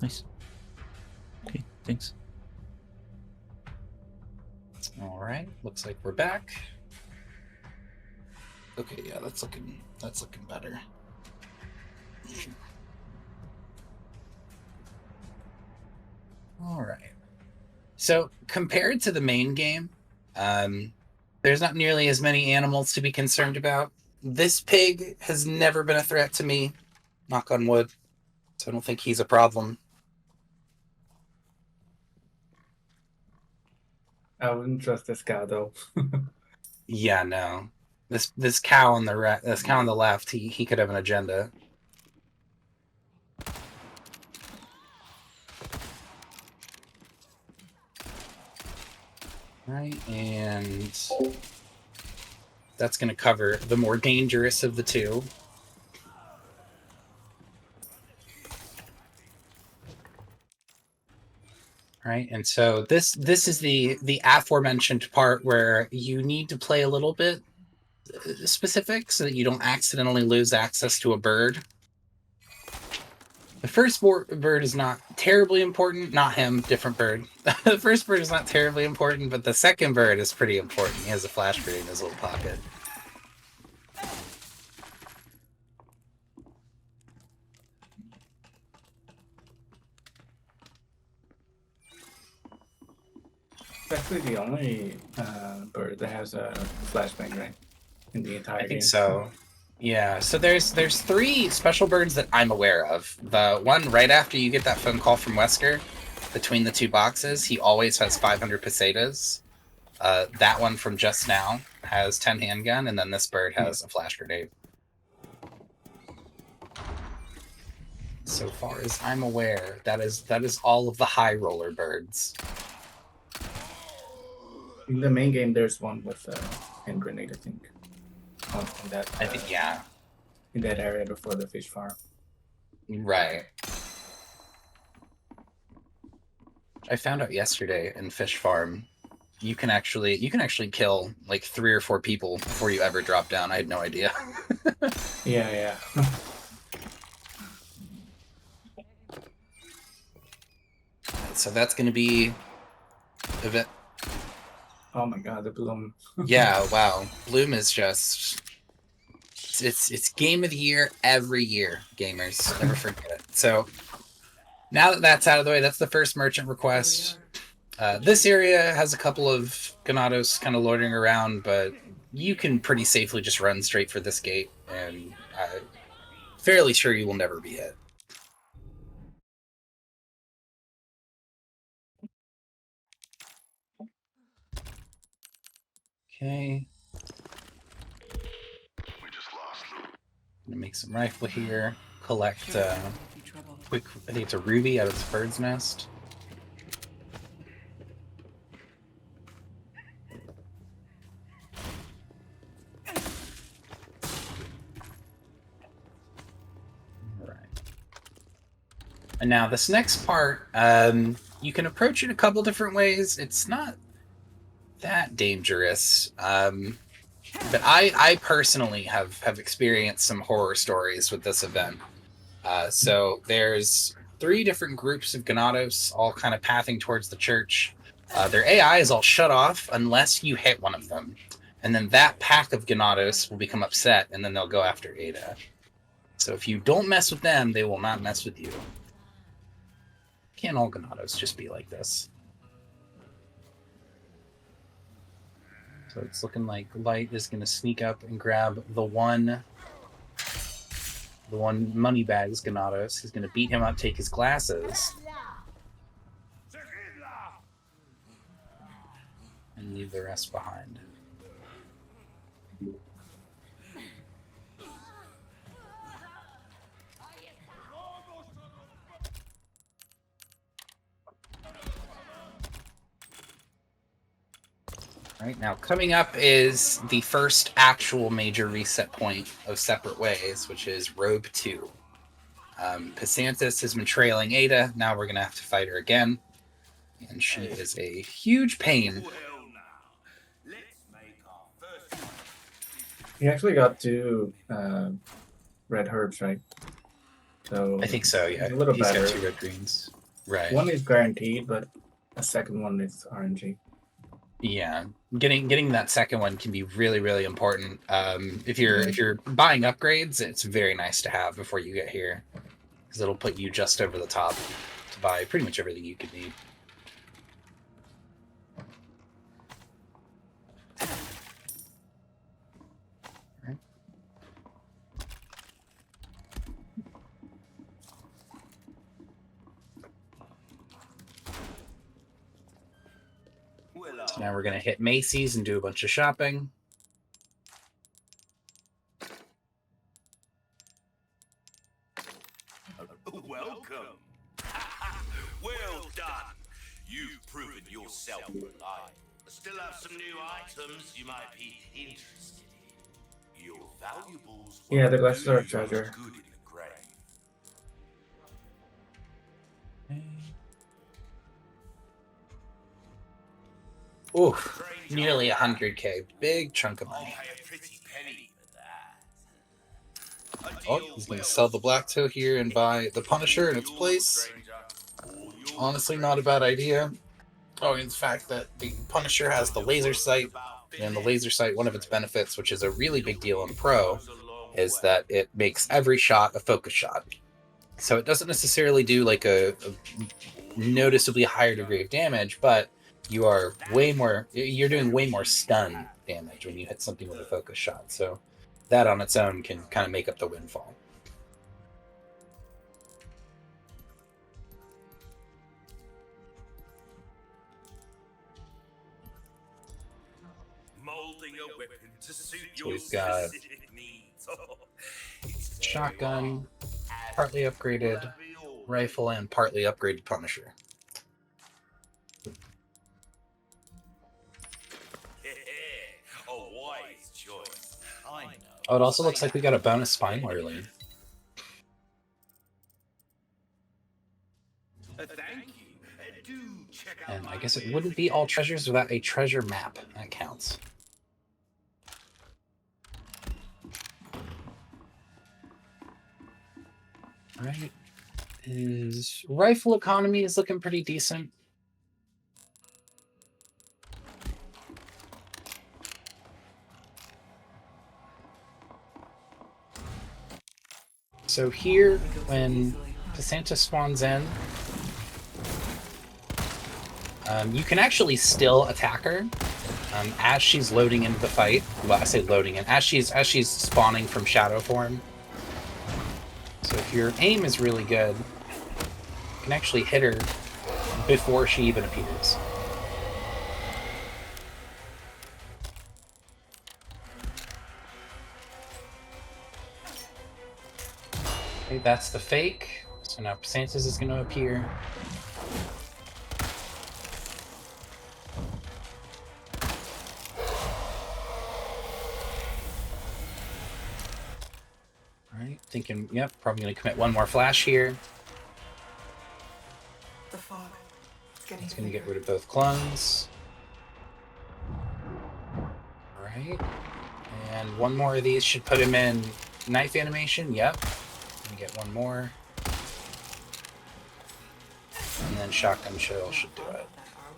Nice. Okay, thanks. All right, looks like we're back. Okay, yeah, that's looking better. All right. So compared to the main game, there's not nearly as many animals to be concerned about. This pig has never been a threat to me, knock on wood, so I don't think he's a problem. I wouldn't trust this cow though. Yeah, no. This cow on the left, he could have an agenda. Right, and that's going to cover the more dangerous of the two. Right, and so this is the aforementioned part where you need to play a little bit specific so that you don't accidentally lose access to a bird. The first bird is not terribly important. Not him, different bird. The first bird is not terribly important, but the second bird is pretty important. He has a flash grenade in his little pocket. It's actually the only bird that has a flashbang, right? In the entire game. I think so. Yeah, so there's 3 special birds that I'm aware of. The one right after you get that phone call from Wesker, between the 2 boxes, he always has 500 pesetas. That one from just now has 10 handgun, and then this bird has a flash grenade. So far as I'm aware, that is all of the high roller birds. In the main game, there's one with a hand grenade, I think. On that, I think, yeah. In that area before the fish farm. Right. I found out yesterday in Fish Farm, you can actually kill like 3 or 4 people before you ever drop down. I had no idea. Yeah. So that's going to be a bit. Oh my god, the bloom. Yeah, wow. Bloom is just it's game of the year every year, gamers. Never forget it. So now that that's out of the way, that's the first merchant request. This area has a couple of Ganados kind of loitering around, but you can pretty safely just run straight for this gate, and I'm fairly sure you will never be hit. Okay. Gonna make some rifle here. Collect quick. I think it's a ruby out of this bird's nest. All right. And now this next part, you can approach it a couple different ways. It's not that dangerous. But I personally have experienced some horror stories with this event. So there's 3 different groups of Ganados all kind of pathing towards the church. Their AI is all shut off unless you hit one of them. And then that pack of Ganados will become upset, and then they'll go after Ada. So if you don't mess with them, they will not mess with you. Can't all Ganados just be like this? So it's looking like Light is going to sneak up and grab the one Moneybags Ganados. He's going to beat him up, take his glasses, and leave the rest behind. Right, now coming up is the first actual major reset point of Separate Ways, which is Robe 2. Pasantis has been trailing Ada. Now we're going to have to fight her again. And she is a huge pain. He actually got 2 red herbs, right? So I think so, yeah. it's a little He's better. got 2 red greens. Right. One is guaranteed, but a second one is RNG. Yeah, getting that second one can be really, really important. If you're buying upgrades, it's very nice to have before you get here, because it'll put you just over the top to buy pretty much everything you could need. Right. So now we're gonna hit Macy's and do a bunch of shopping. Welcome. Well done. You've proven yourself reliable. I still have some new items you might be interested in. Your valuables. Yeah, the won't glasses do are a you much treasure. good in the grave. Oof, nearly 100K, big chunk of I'll money. pay a pretty penny for that. Oh, he's gonna sell the black toe here and buy the Punisher in its place. Honestly, not a bad idea. Oh, in fact, that the Punisher has the laser sight, and the laser sight, one of its benefits, which is a really big deal in Pro, is that it makes every shot a focus shot. So it doesn't necessarily do like a noticeably higher degree of damage, but you're doing way more stun damage when you hit something with a focus shot. So that on its own can kind of make up the windfall. Molding a weapon to suit So your we've got specific needs. shotgun, partly upgraded rifle, and partly upgraded Punisher. A wise choice. I know. Oh, it also looks like we got a bonus spine warrior. Thank you. Do check out And my I guess it wouldn't be all treasures without a treasure map. That counts. Right. His rifle economy is looking pretty decent. So here, when Passanta spawns in, you can actually still attack her as she's loading into the fight. Well, I say loading in, as she's spawning from shadow form. So if your aim is really good, you can actually hit her before she even appears. Okay, that's the fake. So now Passantis is going to appear. Alright, thinking, yep, probably going to commit one more flash here. The fog. It's going to get rid of both clones. Alright. And one more of these should put him in knife animation. Yep. Gonna get one more. And then shotgun shell should do it.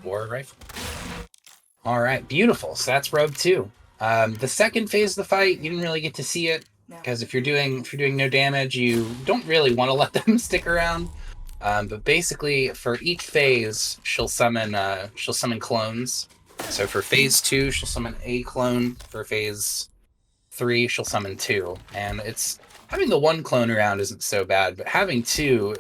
Or rifle. Alright, beautiful. So that's Rogue 2. The second phase of the fight, you didn't really get to see it. Because if you're doing no damage, you don't really want to let them stick around. But basically, for each phase, she'll summon clones. So for phase 2, she'll summon a clone. For phase 3, she'll summon 2. And it's having the one clone around isn't so bad, but having 2,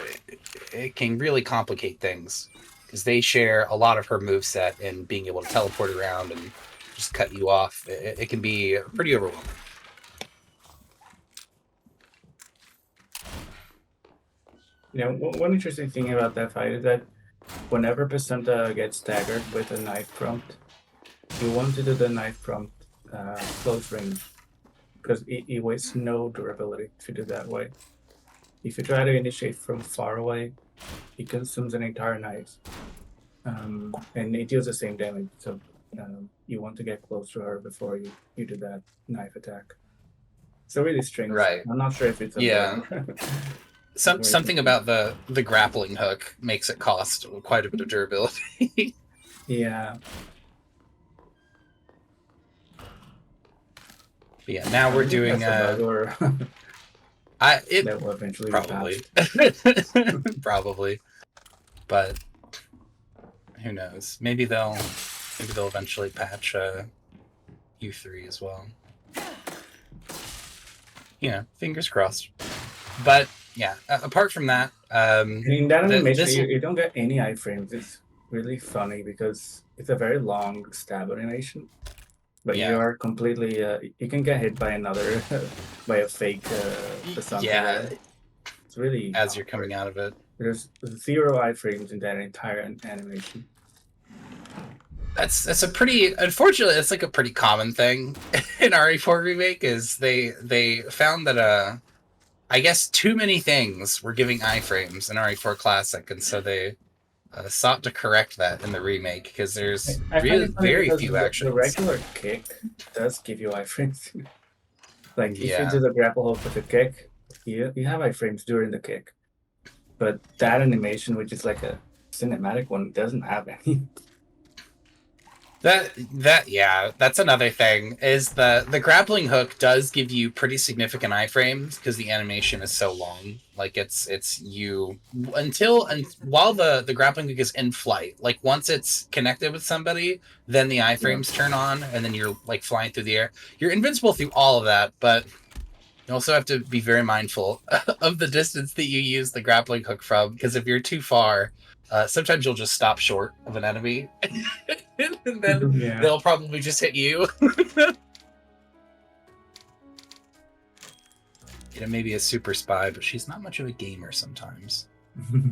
it can really complicate things because they share a lot of her moveset and being able to teleport around and just cut you off. It can be pretty overwhelming. You know, one interesting thing about that fight is that whenever Basanta gets staggered with a knife prompt, you want to do the knife prompt close range because it wastes no durability if you do that way. If you try to initiate from far away, it consumes an entire knife, and it deals the same damage. So you want to get close to her before you do that knife attack. So really strange. Right. I'm not sure if it's a Yeah. bug. Something about the grappling hook makes it cost quite a bit of durability. Yeah. But yeah, now we're doing that's a bug or it that will eventually probably be patched. probably, but who knows? Maybe they'll eventually patch U3 as well. Yeah, fingers crossed. But yeah, apart from that, In that animation, this you don't get any iframes. It's really funny because it's a very long stab animation, but you yeah are completely you can get hit by another by a fake Basanta yeah there. It's really as you're awkward. coming out of it. There's 0 iframes in that entire animation. That's a pretty, unfortunately, it's like a pretty common thing in RE4 Remake is they found that I guess too many things were giving iframes in RE4 Classic, and so they sought to correct that in the remake because there's I find really it funny very because few the actions. regular kick does give you iframes. Like if you Yeah. do the grapple hook with the kick, you have iframes during the kick. But that animation, which is like a cinematic one, doesn't have any. That's another thing is the grappling hook does give you pretty significant iframes because the animation is so long. Like it's you and while the grappling hook is in flight. Like once it's connected with somebody, then the iframes turn on and then you're like flying through the air. You're invincible through all of that, but you also have to be very mindful of the distance that you use the grappling hook from because if you're too far, sometimes you'll just stop short of an enemy. And then Yeah. they'll probably just hit you. You know, maybe a super spy, but she's not much of a gamer sometimes. All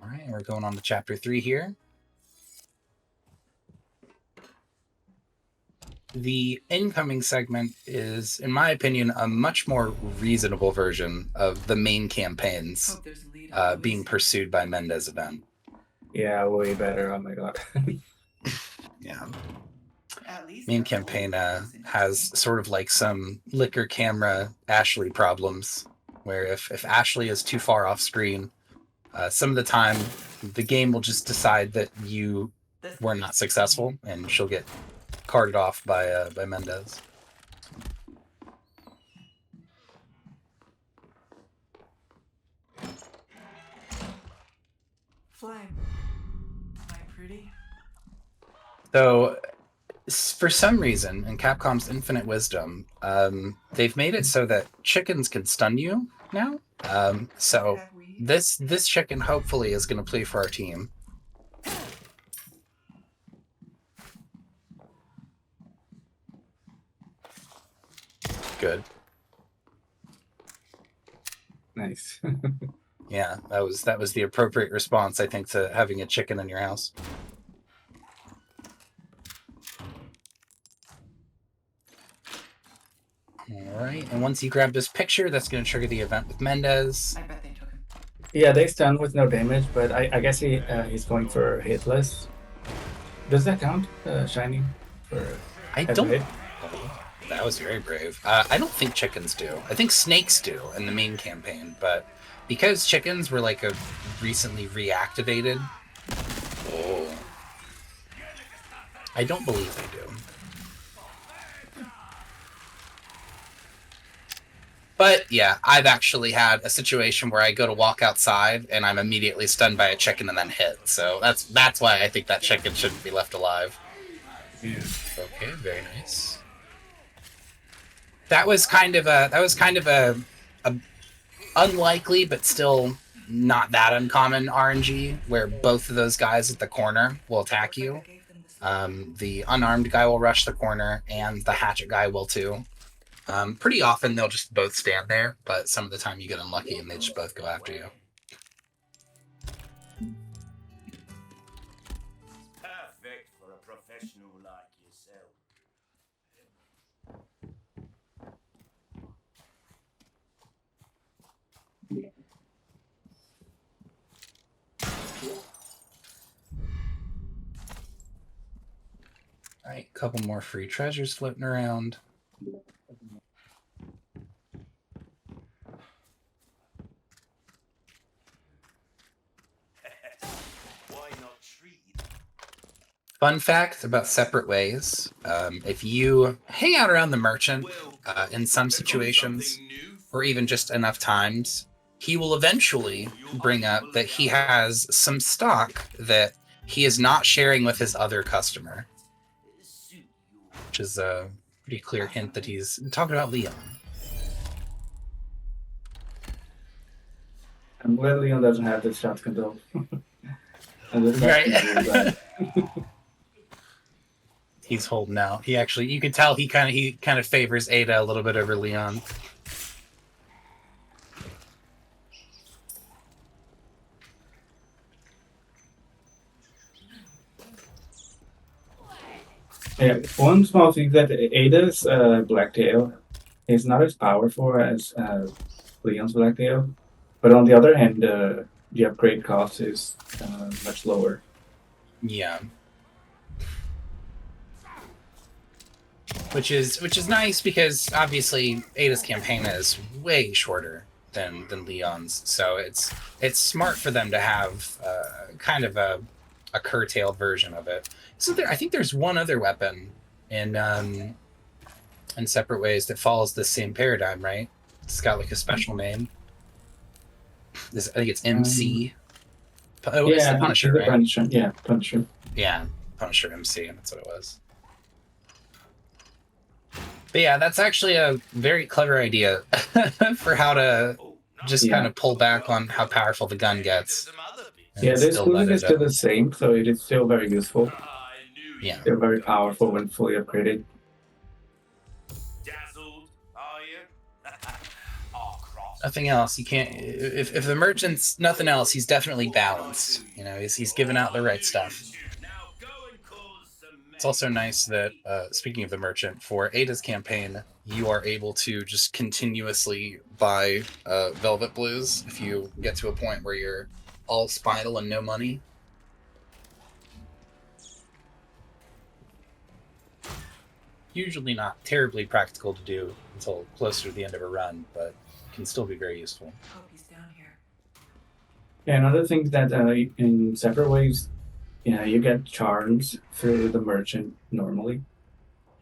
right, and we're going on to chapter 3 here. The incoming segment is, in my opinion, a much more reasonable version of the main campaigns being pursued by Mendez event. Yeah, way better. Oh my god. Yeah. Main campaign has sort of like some liquor camera Ashley problems, where if Ashley is too far off screen, some of the time the game will just decide that you were not successful, and she'll get carted off by Mendez. Flame, am I pretty? So, for some reason, in Capcom's infinite wisdom, they've made it so that chickens can stun you now. So this chicken hopefully is going to play for our team. Good. Nice. Yeah, that was the appropriate response, I think, to having a chicken in your house. All right, and once you grab this picture, that's going to trigger the event with Mendez. I bet they took him. Yeah, they stun with no damage, but I guess he's going for hitless. Does that count, Shiny? For I as a don't. hit? That was very brave. I don't think chickens do. I think snakes do in the main campaign, but because chickens were like a recently reactivated, I don't believe they do. But yeah, I've actually had a situation where I go to walk outside and I'm immediately stunned by a chicken and then hit. So that's why I think that chicken shouldn't be left alive. Yeah. Okay, very nice. That was kind of a unlikely but still not that uncommon RNG where both of those guys at the corner will attack you. The unarmed guy will rush the corner and the hatchet guy will too. Pretty often they'll just both stand there, but some of the time you get unlucky and they just both go after you. Perfect for a professional like yourself. All right, a couple more free treasures floating around. Fun fact about separate ways: if you hang out around the merchant in some situations, or even just enough times, he will eventually bring up that he has some stock that he is not sharing with his other customer, which is a pretty clear hint that he's talking about Leon. I'm glad Leon doesn't have this shot control. Right. He's holding out. He actually, you can tell he kind of favors Ada a little bit over Leon. Yeah, one small thing that Ada's Blacktail is not as powerful as Leon's Blacktail, but on the other hand, the upgrade cost is much lower. Yeah. Which is nice because obviously Ada's campaign is way shorter than Leon's, so it's smart for them to have kind of a curtailed version of it. Isn't there? I think there's one other weapon in separate ways that follows the same paradigm, right? It's got like a special name. I think it's MC. It's the Punisher, right? Punisher. Yeah, Punisher. Yeah, Punisher MC. That's what it was. But yeah, that's actually a very clever idea for how to just kind of pull back on how powerful the gun gets. Yeah, the exclusive is still the same, so it is still very useful. Yeah. Still very powerful when fully upgraded. Nothing else. You can't. If the merchant's nothing else, he's definitely balanced. You know, he's giving out the right stuff. It's also nice that, speaking of the merchant, for Ada's campaign, you are able to just continuously buy Velvet Blues if you get to a point where you're all spinal and no money. Usually not terribly practical to do until closer to the end of a run, but can still be very useful. Hope he's down here. Yeah, another thing that in separate ways, you get charms through the merchant normally.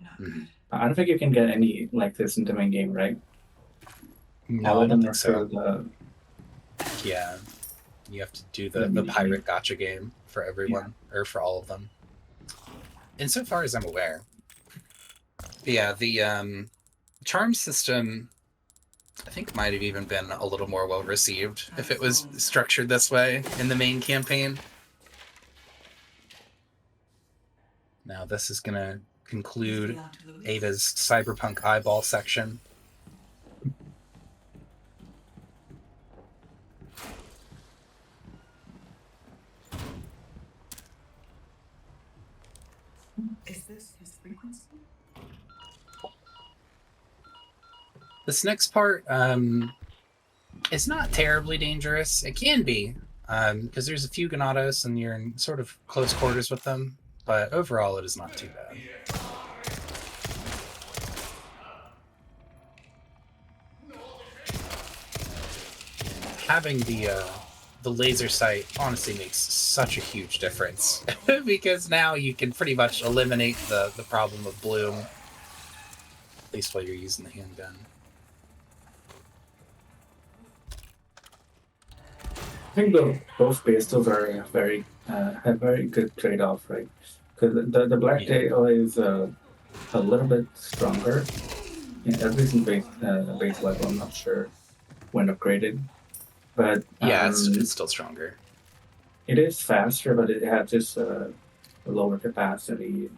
Not good. I don't think you can get any like this in the main game, right? No, I don't think so. The... Yeah, you have to do the pirate gacha game for everyone, or for all of them. Insofar as I'm aware. But yeah, the charm system, I think, might have even been a little more well received if it was structured this way in the main campaign. Now this is gonna conclude Ada's cyberpunk eyeball section. Is this his frequency? This next part is not terribly dangerous. It can be, because there's a few Ganados and you're in sort of close quarters with them, but overall it is not too bad. Having the laser sight honestly makes such a huge difference because now you can pretty much eliminate the problem of bloom, at least while you're using the handgun. I think both pistols are very have very good trade-off, right? Because the Blacktail is a little bit stronger, at least in base level. I'm not sure when upgraded, but yeah, it's still stronger. It is faster, but it has just a lower capacity,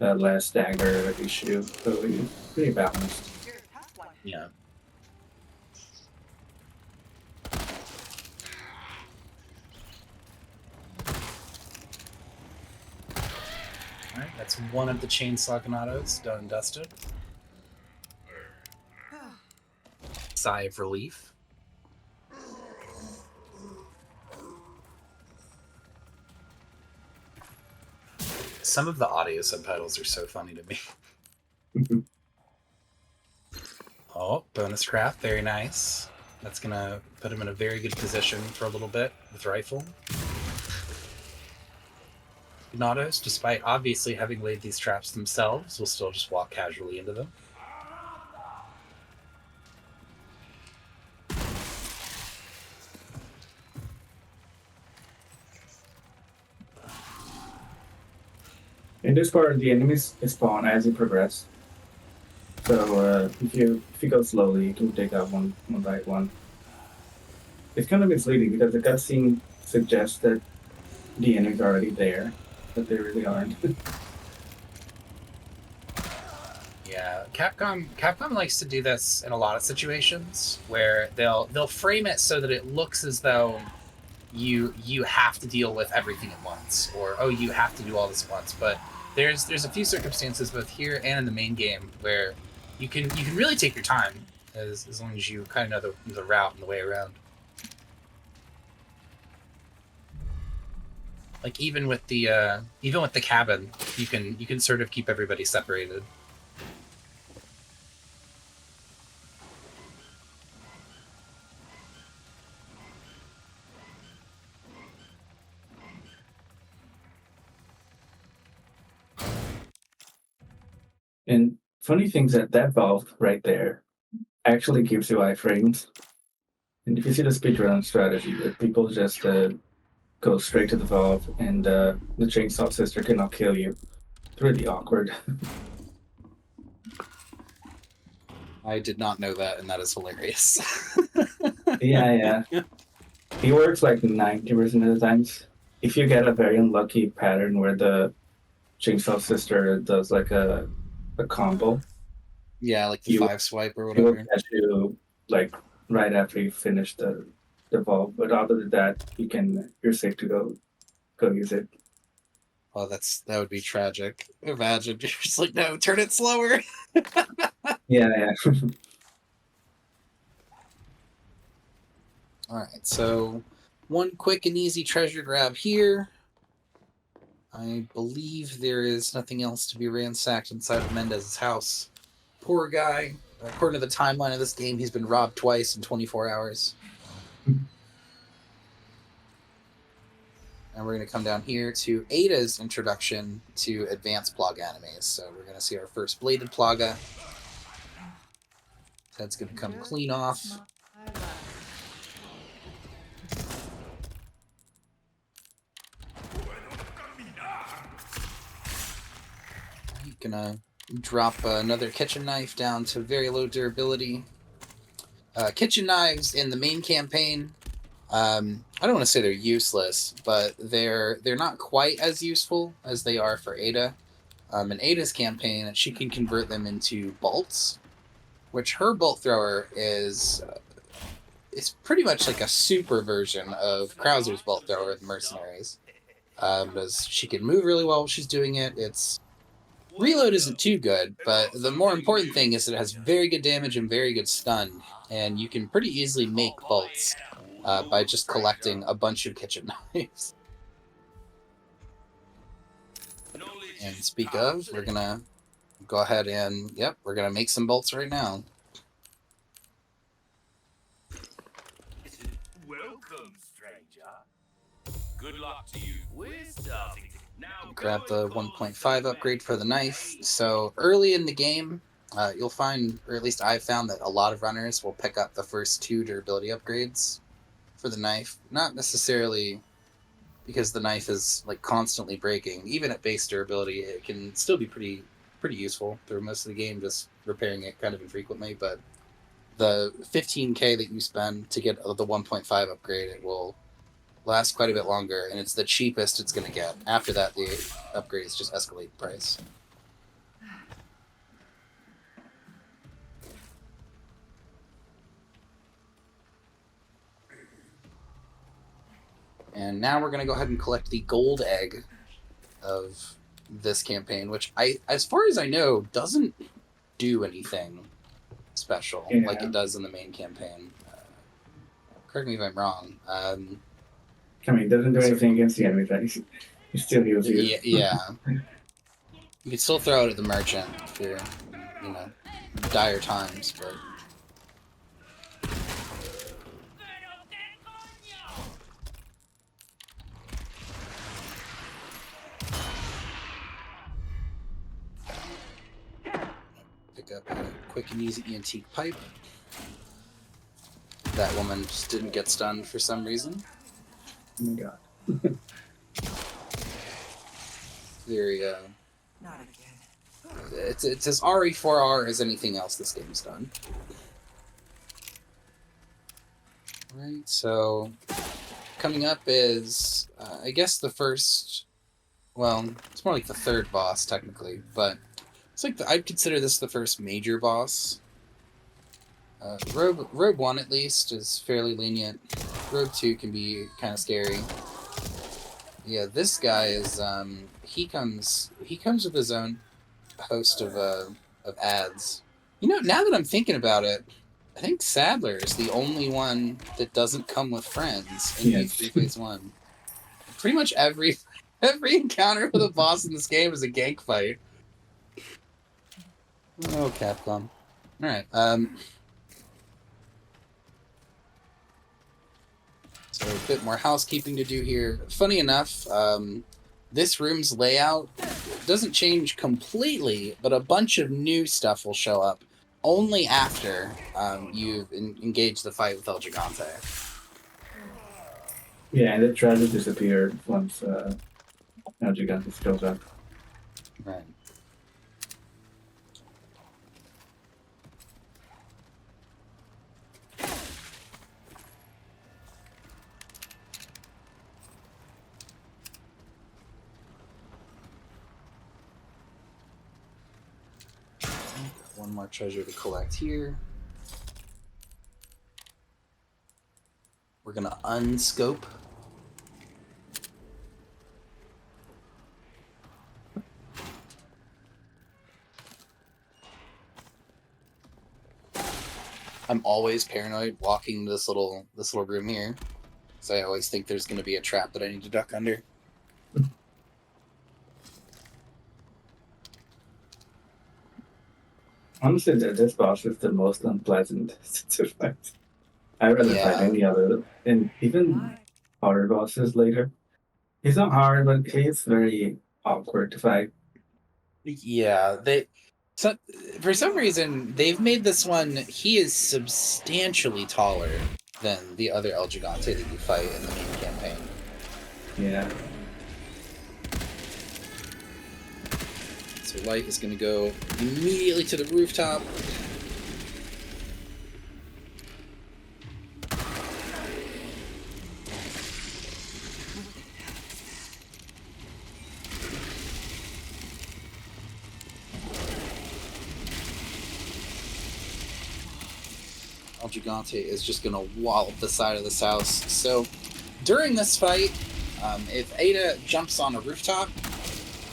less dagger issue, so it's pretty balanced. Yeah. Alright, that's one of the chainsaw Ganados done and dusted. Sigh of relief. Some of the audio subtitles are so funny to me. Oh, bonus craft, very nice. That's gonna put him in a very good position for a little bit with rifle. Ignatos, despite obviously having laid these traps themselves, will still just walk casually into them. In this part, the enemies spawn as you progress. So if you go slowly, you can take out one by one. It's kind of misleading because the cutscene suggests that the enemies are already there, but they really aren't. Yeah, Capcom likes to do this in a lot of situations where they'll frame it so that it looks as though you have to deal with everything at once, or oh, you have to do all this at once. But there's a few circumstances both here and in the main game where you can really take your time as long as you kind of know the route and the way around. Like even with the cabin, you can sort of keep everybody separated. And funny things that valve right there actually gives you iframes. And if you see the speedrun strategy, that people just go straight to the valve, and the chainsaw sister cannot kill you. It's really awkward. I did not know that, and that is hilarious. Yeah. He works like 90% of the times. If you get a very unlucky pattern where the chainsaw sister does like a combo, Yeah, like the You- 5 swipe or he will whatever. catch you like right after you finish the valve. But other than that, you're safe to go use it. Oh, that would be tragic. Imagine you're just like, no, turn it slower. Yeah. All right, so one quick and easy treasure grab here. I believe there is nothing else to be ransacked inside of Mendez's house. Poor guy. According to the timeline of this game, he's been robbed twice in 24 hours. And we're going to come down here to Ada's introduction to advanced Plaga enemies. So we're going to see our first bladed Plaga. That's going to come clean off. Gonna drop another kitchen knife down to very low durability. Kitchen knives in the main campaign, I don't want to say they're useless, but they're not quite as useful as they are for Ada. In Ada's campaign, she can convert them into bolts, which her bolt thrower is it's pretty much like a super version of Krauser's bolt thrower in Mercenaries. Because she can move really well while she's doing it. Its reload isn't too good, but the more important thing is that it has very good damage and very good stun, and you can pretty easily make bolts by just collecting a bunch of kitchen knives. And speak of, we're gonna go ahead and we're gonna make some bolts right now. Welcome, stranger. Good luck to you. We're starting to now. Grab the 1.5 upgrade for the knife. So early in the game, you'll find, or at least I've found, that a lot of runners will pick up the first 2 durability upgrades for the knife. Not necessarily because the knife is like constantly breaking. Even at base durability, it can still be pretty useful through most of the game, just repairing it kind of infrequently. But the 15k that you spend to get the 1.5 upgrade, it will last quite a bit longer, and it's the cheapest it's going to get. After that, the upgrades just escalate in price. And now we're going to go ahead and collect the gold egg of this campaign, which, as far as I know, doesn't do anything special like it does in the main campaign. Correct me if I'm wrong. I mean, it doesn't do anything against the enemy, right? He still heals you. Yeah. You can still throw it at the merchant if you're, dire times, but... pick up a quick and easy antique pipe. That woman just didn't get stunned for some reason. Oh my god. Very, Not again. it's as RE4R as anything else this game's done. Right, so coming up is, I guess the first, well, it's more like the third boss technically, but it's like I'd consider this the first major boss. Rogue 1 at least is fairly lenient. Rogue 2 can be kind of scary. Yeah, this guy is he comes with his own host of ads. You know, now that I'm thinking about it, I think Sadler is the only one that doesn't come with friends in Yes. V3 Phase 1. Pretty much every encounter with a boss in this game is a gank fight. Oh, Capcom. Alright, so a bit more housekeeping to do here. Funny enough, this room's layout doesn't change completely, but a bunch of new stuff will show up only after you've engaged the fight with El Gigante. Yeah, and it tries to disappear once El Gigante shows up. Right. One more treasure to collect here. We're gonna unscope. I'm always paranoid walking this little room here, so I always think there's gonna be a trap that I need to duck under. Honestly, this boss is the most unpleasant to fight. I'd rather fight any other, and even harder bosses later. He's not hard, but he's very awkward to fight. Yeah, for some reason they've made this one. He is substantially taller than the other El Gigante that you fight in the main campaign. Yeah. So Light is going to go immediately to the rooftop. El Gigante is just going to wallop the side of this house. So during this fight, if Ada jumps on a rooftop,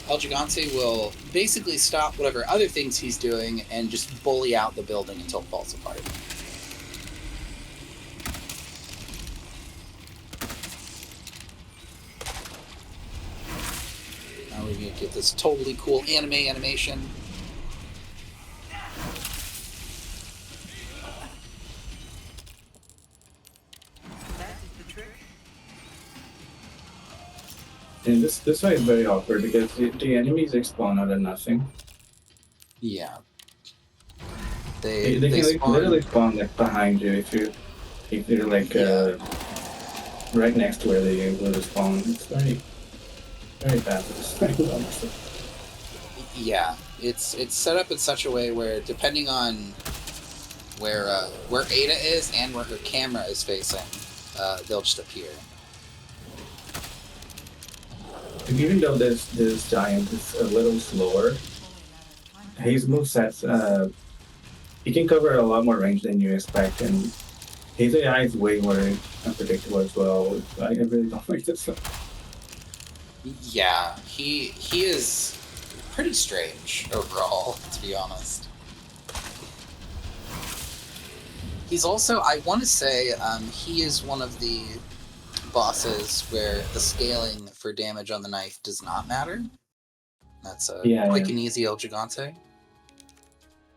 El Gigante will basically stop whatever other things he's doing and just bully out the building until it falls apart. Now we're going to get this totally cool anime animation. And this fight is very awkward because the enemies spawn out of nothing. Yeah. They They can like, spawn... literally spawn like behind you if you're like right next to where they will spawn. It's very bad for this fight, honestly. Yeah, it's set up in such a way where depending on where Ada is and where her camera is facing, they'll just appear. And even though this giant is a little slower, his movesets he can cover a lot more range than you expect, and his AI is way more unpredictable as well. I really don't like this stuff. Yeah, he is pretty strange overall, to be honest. He's also, I want to say, he is one of the bosses where the scaling for damage on the knife does not matter. That's a quick and easy El Gigante.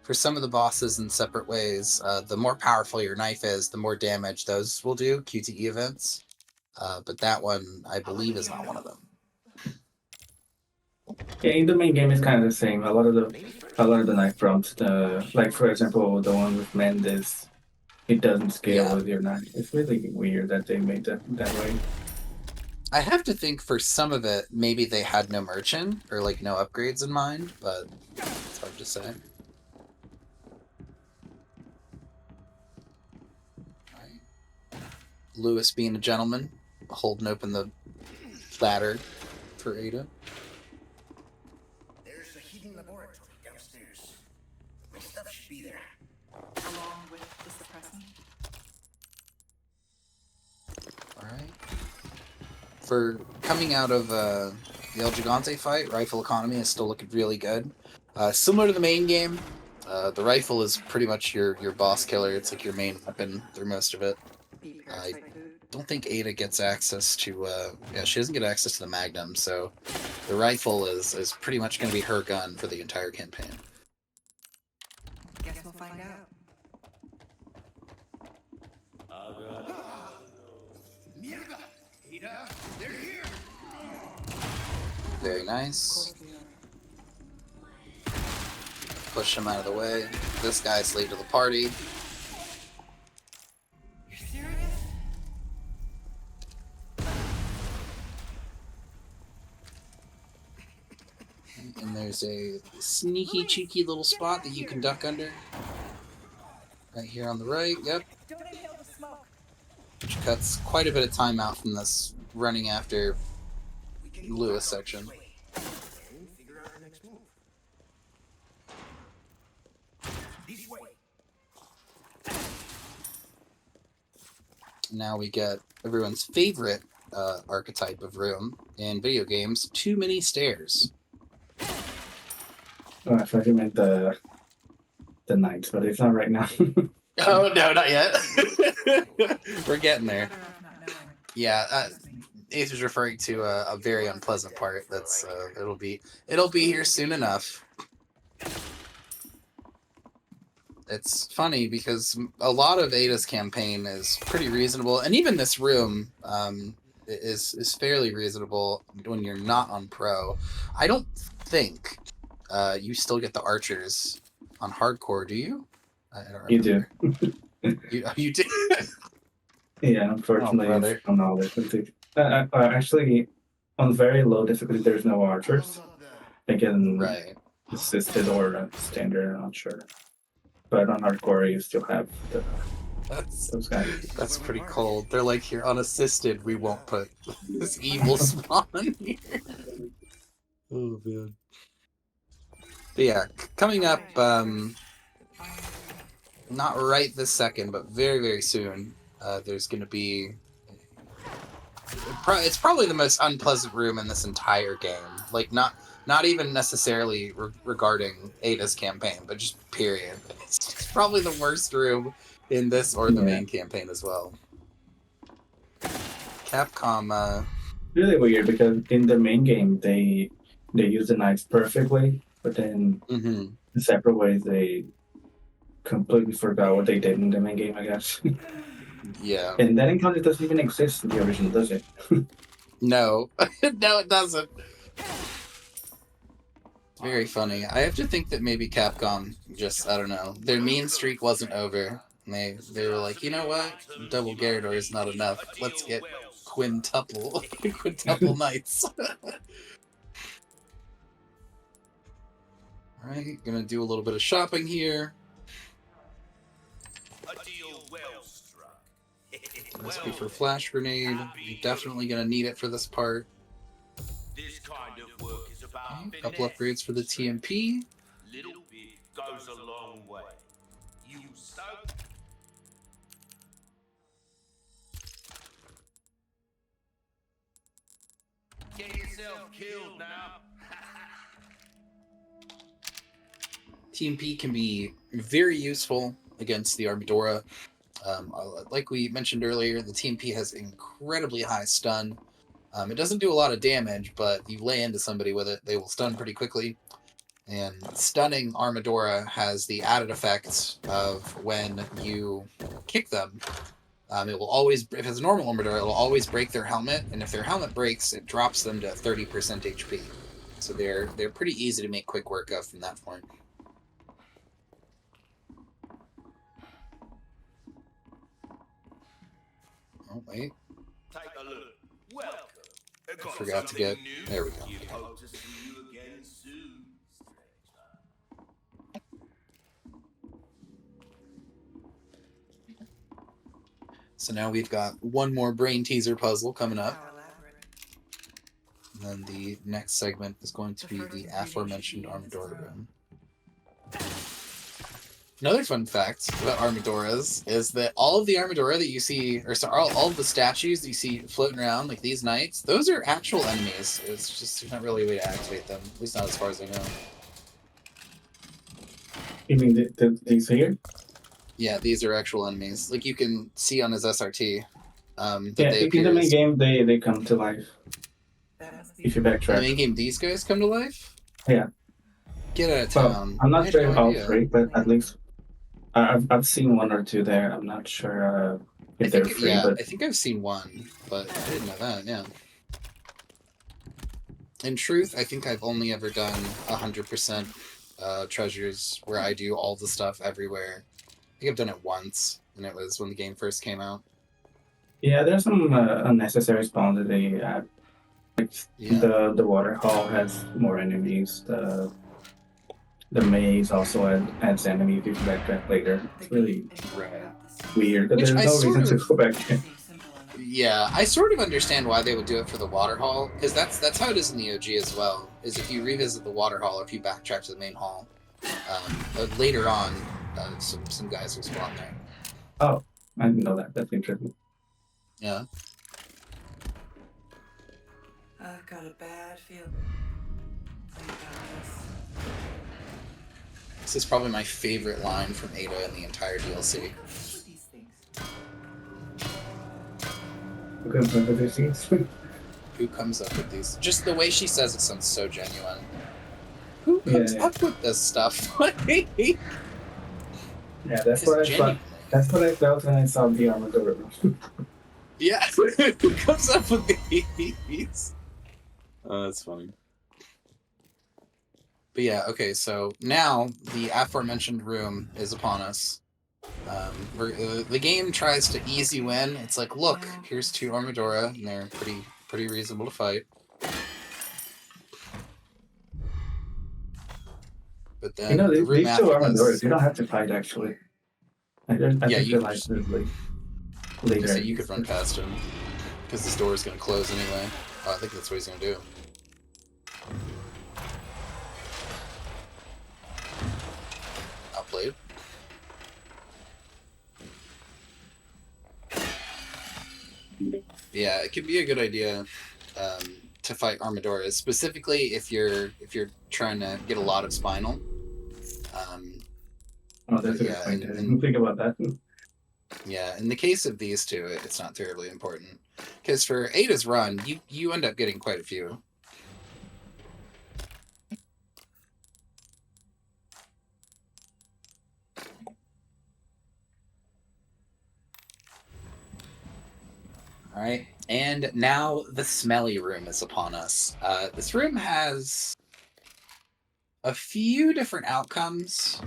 For some of the bosses in separate ways, the more powerful your knife is, the more damage those will do, QTE events. But that one, I believe, is not one of them. Yeah, in the main game, it's kind of the same. A lot of the knife prompts, like for example, the one with Mendes, it doesn't scale Yeah. with your knife. It's really weird that they made that way. I have to think for some of it, maybe they had no merchant or like no upgrades in mind, but it's hard to say. Right. Lewis being a gentleman, holding open the ladder for Ada. There's a hidden laboratory downstairs. My stuff should be there. Along with the suppressant. Alright. For coming out of the El Gigante fight, rifle economy is still looking really good. Similar to the main game, the rifle is pretty much your boss killer. It's like your main weapon through most of it. Be I parasite food. don't think Ada gets access to, yeah, she doesn't get access to the Magnum, so the rifle is pretty much going to be her gun for the entire campaign. Guess we'll find out. Mierda! Ada, they're here! Very nice. Push him out of the way. This guy's late to the party. You're serious? And there's a sneaky, cheeky little spot that you can duck under. Right here on the right, yep. Don't inhale the smoke. Which cuts quite a bit of time out from this running after We can go Lewis back out section. this way, and figure out our next move. This way. Now we get everyone's favorite archetype of room in video games, too many stairs. Oh, I thought you meant the knights, but it's not right now. Oh, no, not yet. We're getting there. Better off not knowing. Yeah, Ace was referring to a very unpleasant part. That's it'll be here soon enough. It's funny because a lot of Ada's campaign is pretty reasonable, and even this room is fairly reasonable when you're not on pro. I don't think you still get the archers on hardcore, do you? I don't You do. remember. You do. Yeah, unfortunately, Oh, brother. it's on all difficulty. Actually, on very low difficulty, there's no archers. They can Right. assisted or standard, I'm not sure. But on hardcore, you still have those guys. That's pretty cold. They're like, here, unassisted, we won't put this evil spawn here. Oh, man. But yeah, coming up, not right this second, but very, very soon, there's going to be... It's probably the most unpleasant room in this entire game. Like, not even necessarily regarding Ada's campaign, but just period. It's probably the worst room in this or the main campaign as well. Capcom, Really weird because in the main game they use the knights perfectly, but then in separate ways they completely forgot what they did in the main game, I guess. yeah. And that encounter doesn't even exist in the original, does it? No. No, it doesn't. Very funny. I have to think that maybe Capcom just, I don't know, their mean streak wasn't over. And they were like, you know what? Double Gyarados is not enough. Let's get quintuple knights. Alright, gonna do a little bit of shopping here. A deal well struck. Recipe for flash grenade. You're definitely gonna need it for this part. This kind of work is about Okay, a couple upgrades for the TMP. Little bit goes a long way. You so get yourself killed now. TMP can be very useful against the Armadora. Like we mentioned earlier, the TMP has incredibly high stun. It doesn't do a lot of damage, but you lay into somebody with it, they will stun pretty quickly. And stunning Armadora has the added effect of when you kick them, it will always, if it's a normal Armadora, it will always break their helmet, and if their helmet breaks, it drops them to 30% HP. So they're pretty easy to make quick work of from that point. Oh wait, Take a look. Welcome. Got forgot to something get. new? There we go. You hope to see you again soon, stranger. So now we've got one more brain teaser puzzle coming up. How elaborate. And then the next segment is going to be the aforementioned Armadora room. Another fun fact about Armadoras is that all of the Armadora that you see, or sorry, all of the statues that you see floating around, like these knights, those are actual enemies. It's just not really a way to activate them, at least not as far as I know. You mean these here? Yeah, these are actual enemies. Like you can see on his SRT. That Yeah, they in appear the main as... game, they come to life That must be if you In the backtrack. main game, these guys come to life? Yeah. Get out of Well, town. I'm I not had sure no all idea. three, but at least I've seen one or two there. I'm not sure if they're free, yeah, but I think I've seen one, but I didn't know that, yeah. In truth, I think I've only ever done 100% treasures where I do all the stuff everywhere. I think I've done it once, and it was when the game first came out. yeah, there's some unnecessary spawns that they add. Like Yeah. the water hall has more enemies. The maze also adds enemies if you backtrack later. It's really weird, but Which there's I no sort reason to of- go back there. Yeah, I sort of understand why they would do it for the water hall, because that's how it is in the OG as well. Is if you revisit the water hall, or if you backtrack to the main hall, later on, some guys will spawn there. Oh, I didn't know that. That's interesting. Yeah. I've got a bad feeling about this. This is probably my favorite line from Ada in the entire DLC. With these things. You can remember these scenes? Who comes up with these? Just the way she says it sounds so genuine. Who comes Yeah. up with this stuff? Yeah, that's Just what I thought. genuinely. That's what I felt when I saw the Armadillo. Yeah, who comes up with these? Oh, that's funny. But yeah, okay, so now the aforementioned room is upon us. The game tries to easy win. It's like, look, here's two Armadora, and they're pretty reasonable to fight. But then You know, the room these two after Armadoras, this, you don't have to fight actually. I Yeah, think you the can lights just- is like I later. say you could run past him because this door is going to close anyway. Oh, I think that's what he's going to do. Outplayed. Yeah, it could be a good idea to fight Armadoras, specifically if you're trying to get a lot of spinal. Oh, that's a good yeah, point. I and- didn't think about that. Yeah, in the case of these two, it's not terribly important. Because for Ada's run, you end up getting quite a few. Alright, and now the smelly room is upon us. This room has a few different outcomes.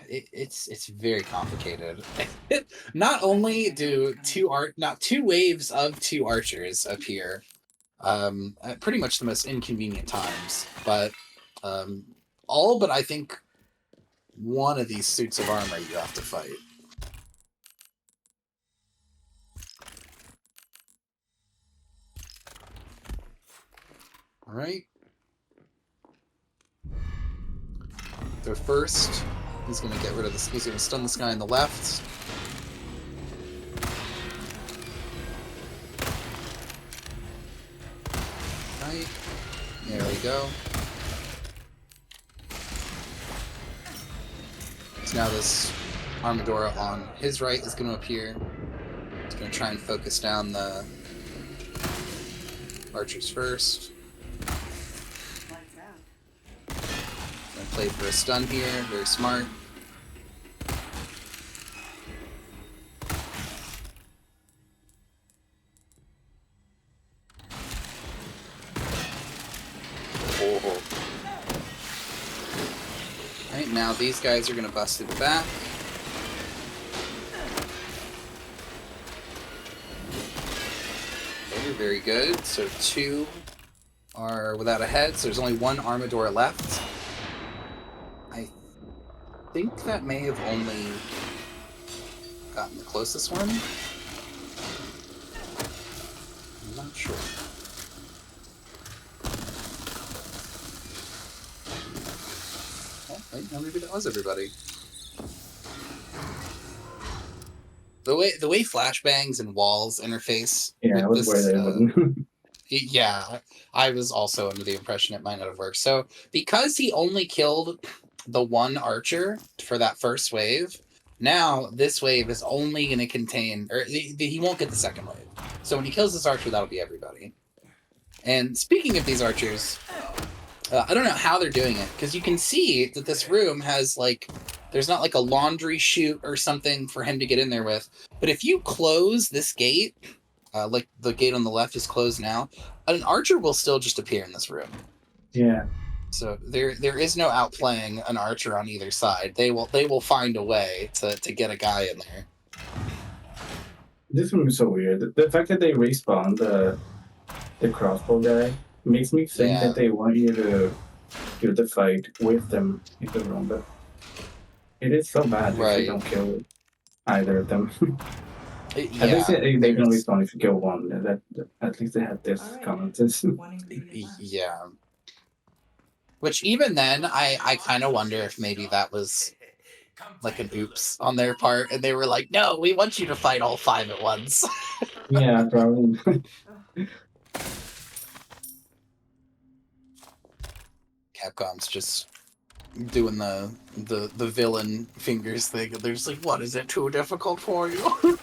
It's very complicated. Not only do two waves of two archers appear at pretty much the most inconvenient times, but all but I think one of these suits of armor you have to fight. All right. So first, he's going to get rid of this. He's going to stun this guy on the left. Right. There we go. So now this Armadora on his right is going to appear. He's going to try and focus down the archers first. Lights out. Gonna play for a stun here, very smart. Right, now these guys are going to bust through the back. Okay, very good. So 2 are without a head, so there's only 1 Armador left. I think that may have only gotten the closest one. I'm not sure. Oh, wait, no, maybe that was everybody. The way flashbangs and walls interface. Yeah, I was with worried that it wouldn't. Yeah, I was also under the impression it might not have worked. So because he only killed the 1 archer for that first wave, now this wave is only going to contain, or he won't get the second wave. So when he kills this archer, that'll be everybody. And speaking of these archers, I don't know how they're doing it, because you can see that this room has, like, there's not like a laundry chute or something for him to get in there with. But if you close this gate, like the gate on the left is closed now, an archer will still just appear in this room. Yeah. So there is no outplaying an archer on either side. They will find a way to get a guy in there. This one is so weird. The fact that they respawn the crossbow guy makes me think that they want you to do the fight with them in the room, but it is so bad if you don't kill either of them. At least they can respawn if you kill one. That at least they have this comment. Yeah. Which even then, I kind of wonder if maybe that was like an oops on their part, and they were like, "No, we want you to fight all 5 at once." Yeah, probably. Capcom's just doing the villain fingers thing. They're just like, "What, is it too difficult for you?"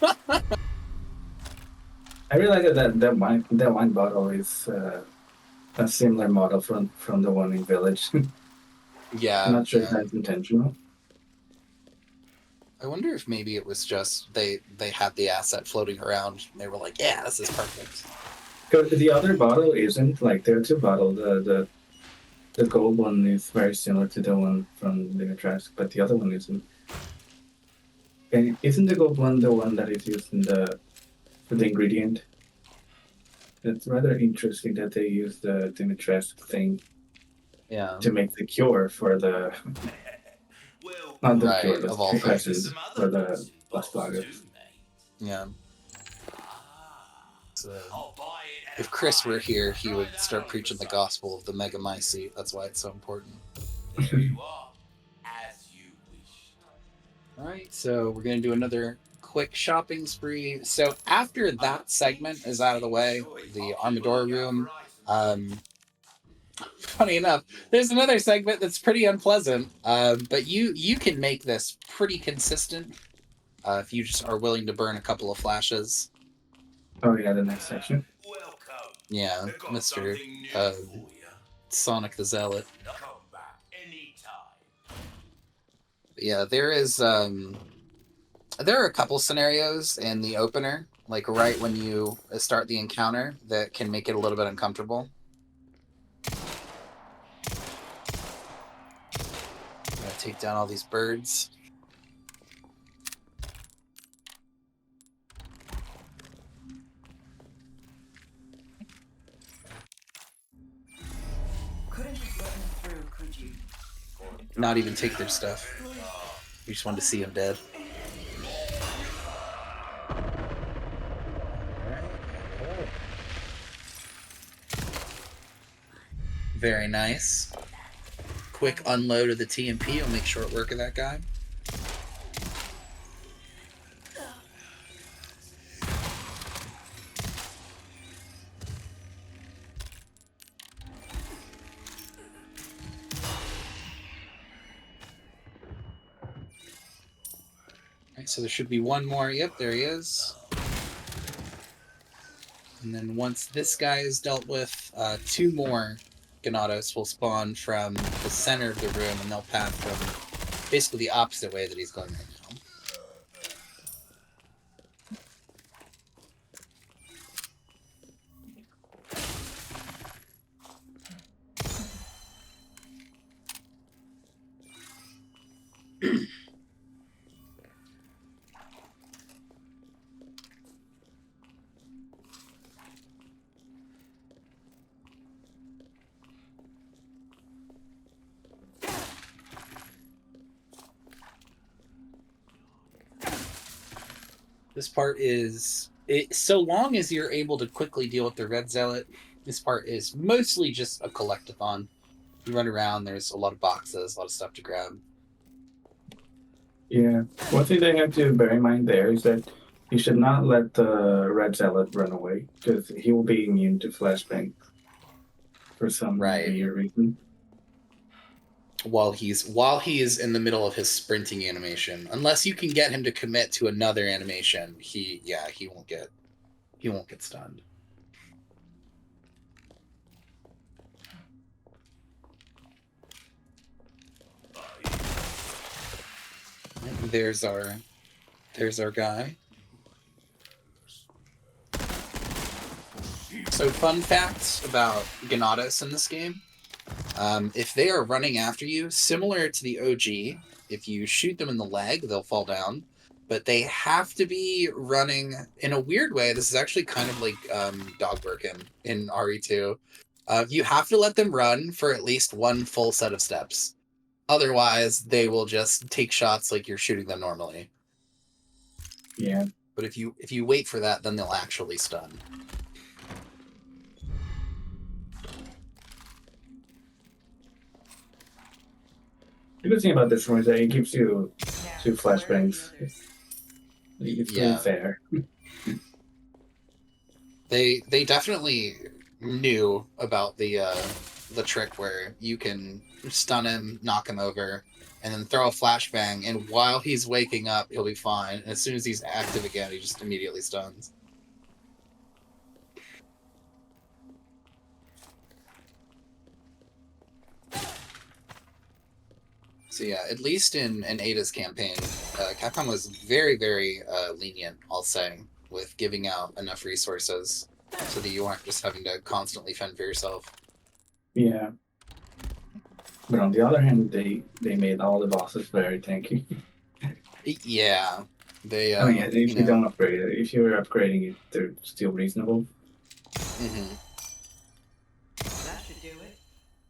I realized that wine bottle is a similar model from the one in Village. Yeah. I'm not sure if that's intentional. I wonder if maybe it was just they had the asset floating around. And they were like, "Yeah, this is perfect." Because the other bottle isn't like there are 2 bottles. The gold one is very similar to the one from Dimitrescu, but the other one isn't. And isn't the gold one the one that is used in for the ingredient? It's rather interesting that they use the Dimitrescu thing to make the cure for the not the cure, the of all presence for the Las Plagas. Yeah. So, if Chris were here, he would start preaching the gospel of the Megamycete. That's why it's so important. There you are, as you wish. All right, so we're going to do another quick shopping spree. So after that segment is out of the way, the Armador room, funny enough, there's another segment that's pretty unpleasant, but you can make this pretty consistent if you just are willing to burn a couple of flashes. Oh yeah, the next section. Welcome. Yeah, They've got Mr. something new for you. Sonic the Zealot. Come back anytime. Yeah, there are a couple scenarios in the opener, like right when you start the encounter, that can make it a little bit uncomfortable. Gotta take down all these birds. Couldn't just let him through, could you? Not even take their stuff. We just wanted to see them dead. Very nice. Quick unload of the TMP will make short work of that guy. Alright, so there should be one more. Yep, there he is. And then once this guy is dealt with, 2 more Ganados will spawn from the center of the room, and they'll path from basically the opposite way that he's going right now. This part is so long as you're able to quickly deal with the red zealot. This part is mostly just a collectathon. You run around. There's a lot of boxes, a lot of stuff to grab. Yeah. One thing they have to bear in mind there is that you should not let the red zealot run away because he will be immune to flashbang for some weird reason. While he's in the middle of his sprinting animation, unless you can get him to commit to another animation, he won't get stunned. There's our guy. So fun facts about Ganados in this game. If they are running after you, similar to the OG, if you shoot them in the leg, they'll fall down. But they have to be running in a weird way. This is actually kind of like dog working in RE2. You have to let them run for at least one full set of steps. Otherwise, they will just take shots like you're shooting them normally. Yeah. But if you wait for that, then they'll actually stun. The good thing about this one is that it gives you two flashbangs. It's really fair. They definitely knew about the trick where you can stun him, knock him over, and then throw a flashbang, and while he's waking up, he'll be fine. And as soon as he's active again, he just immediately stuns. So yeah, at least in Ada's campaign, Capcom was very, very lenient, I'll say, with giving out enough resources so that you aren't just having to constantly fend for yourself. Yeah. But on the other hand, they made all the bosses very tanky. Yeah. They, I mean, if you don't upgrade it, if you're upgrading it, they're still reasonable. Mm-hmm. That should do it.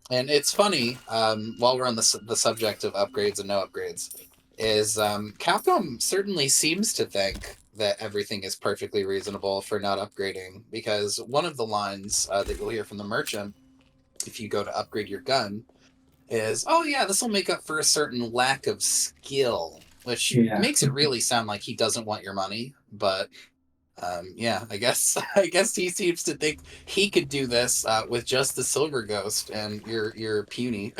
And it's funny, while we're on the subject of upgrades and no upgrades, is Capcom certainly seems to think that everything is perfectly reasonable for not upgrading, because one of the lines that you'll hear from the merchant, if you go to upgrade your gun, is, oh yeah, this will make up for a certain lack of skill, which makes it really sound like he doesn't want your money, but yeah, I guess he seems to think he could do this with just the Silver Ghost, and you're puny.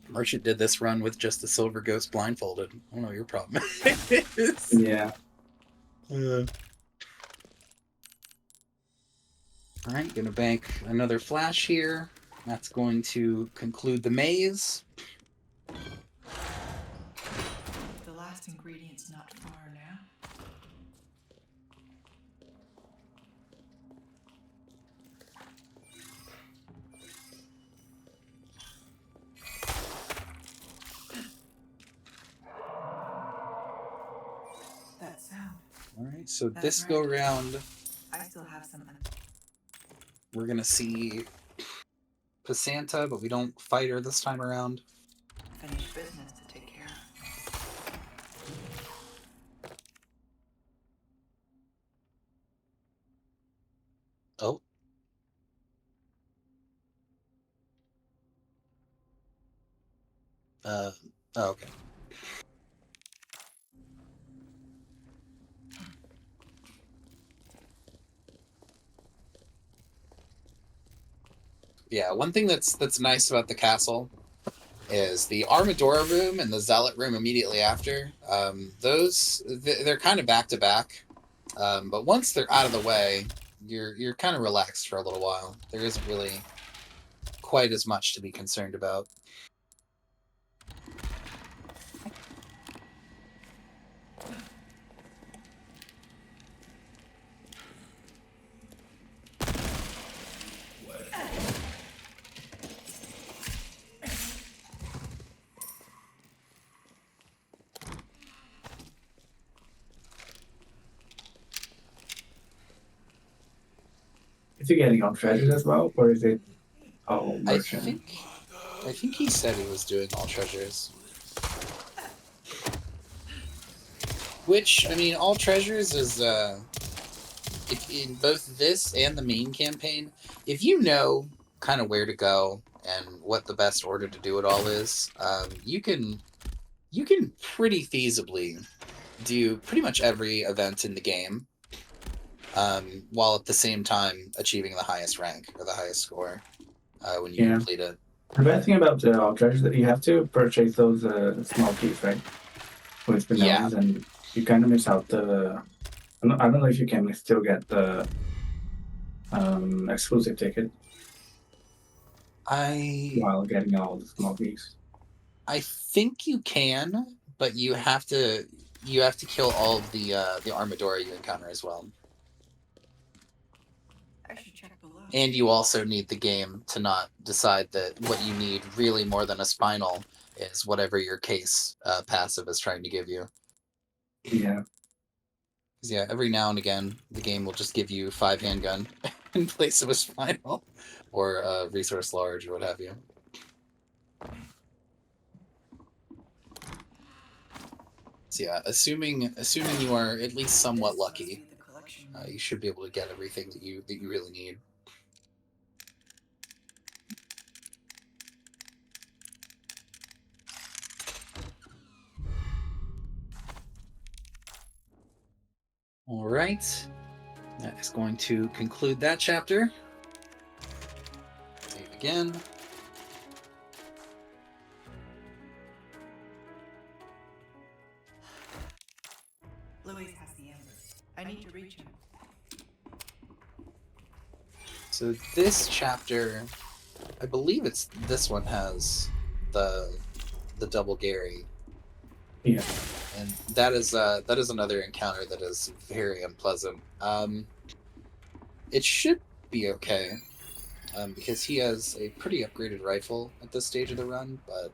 Merchant did this run with just the Silver Ghost blindfolded. I don't know what your problem is. Yeah. All right, gonna bank another flash here. That's going to conclude the maze. The last ingredient's not far now. That sound. All right, so That's this right. go round, I still have something. we're gonna see Pasanta, but we don't fight her this time around. Finished business to take care of. Oh. Oh, okay. Yeah, one thing that's nice about the castle is the Armadora room and the Zealot room immediately after. They're kind of back to back, but once they're out of the way, you're kind of relaxed for a little while. There isn't really quite as much to be concerned about. Is he getting on treasures as well, or is it all merchant? I think he said he was doing all treasures. Which, I mean, all treasures is in both this and the main campaign. If you know kind of where to go and what the best order to do it all is, you can pretty feasibly do pretty much every event in the game, while at the same time achieving the highest rank or the highest score when you complete it. The bad thing about the treasures is that you have to purchase those small keys, right? With the Yeah. gnomes, and you kind of miss out the. I don't know if you can still get the exclusive ticket while getting all the small keys. I think you can, but you have to kill all of the Armadora you encounter as well. I should check below. And you also need the game to not decide that what you need really more than a spinal is whatever your case passive is trying to give you. Yeah. Because yeah, every now and again, the game will just give you 5 handgun in place of a spinal or a resource large or what have you. So yeah, assuming you are at least somewhat lucky, you should be able to get everything that you really need. All right, that is going to conclude that chapter. Save again. Louis has the answer. I need to reach him. So this chapter, I believe this one has the double Gary. Yeah. And that is another encounter that is very unpleasant. It should be okay, because he has a pretty upgraded rifle at this stage of the run, but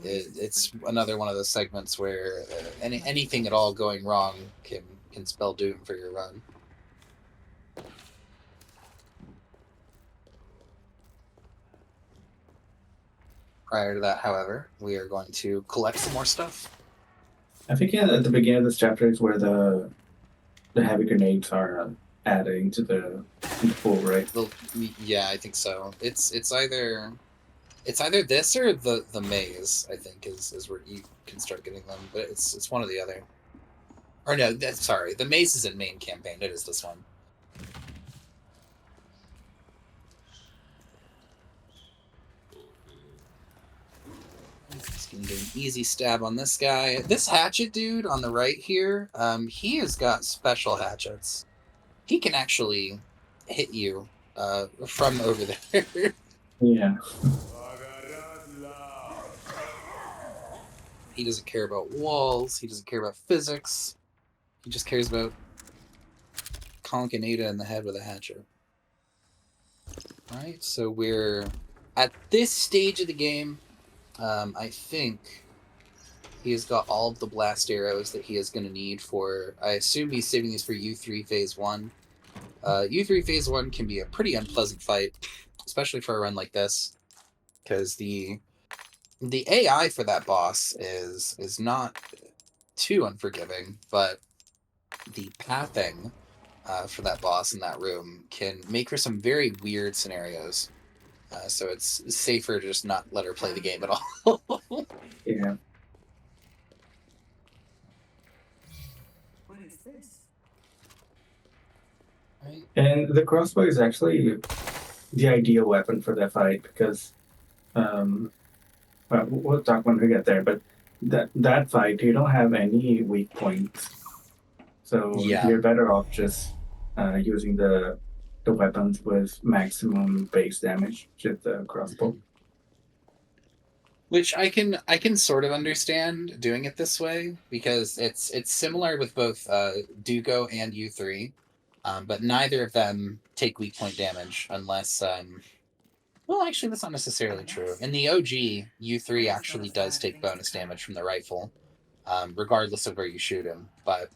it's another one of those segments where anything at all going wrong can spell doom for your run. Prior to that, however, we are going to collect some more stuff. I think at the beginning of this chapter is where the heavy grenades are adding to the pool, right? Yeah, I think so. It's either this or the maze. I think is where you can start getting them, but it's one or the other. Or no, sorry, the maze is in main campaign. It is this one. Just gonna do an easy stab on this guy. This hatchet dude on the right here, he has got special hatchets. He can actually hit you from over there. Yeah. He doesn't care about walls. He doesn't care about physics. He just cares about conking Ada in the head with a hatchet. Alright, so we're at this stage of the game. I think he has got all of the blast arrows that he is going to need for... I assume he's saving these for U3 Phase 1. U3 Phase 1 can be a pretty unpleasant fight, especially for a run like this, because the AI for that boss is not too unforgiving, but the pathing for that boss in that room can make for some very weird scenarios. So it's safer to just not let her play the game at all. Yeah. What is this? Right? And the crossbow is actually the ideal weapon for that fight because, well, we'll talk when we get there. But that fight, you don't have any weak points, so Yeah. you're better off just using the weapons with maximum base damage, just the crossbow. Which I can sort of understand doing it this way because it's similar with both Dugo and U3, but neither of them take weak point damage unless. Well, actually, that's not necessarily true. In the OG, U3 actually does take bonus damage from the rifle, regardless of where you shoot him. But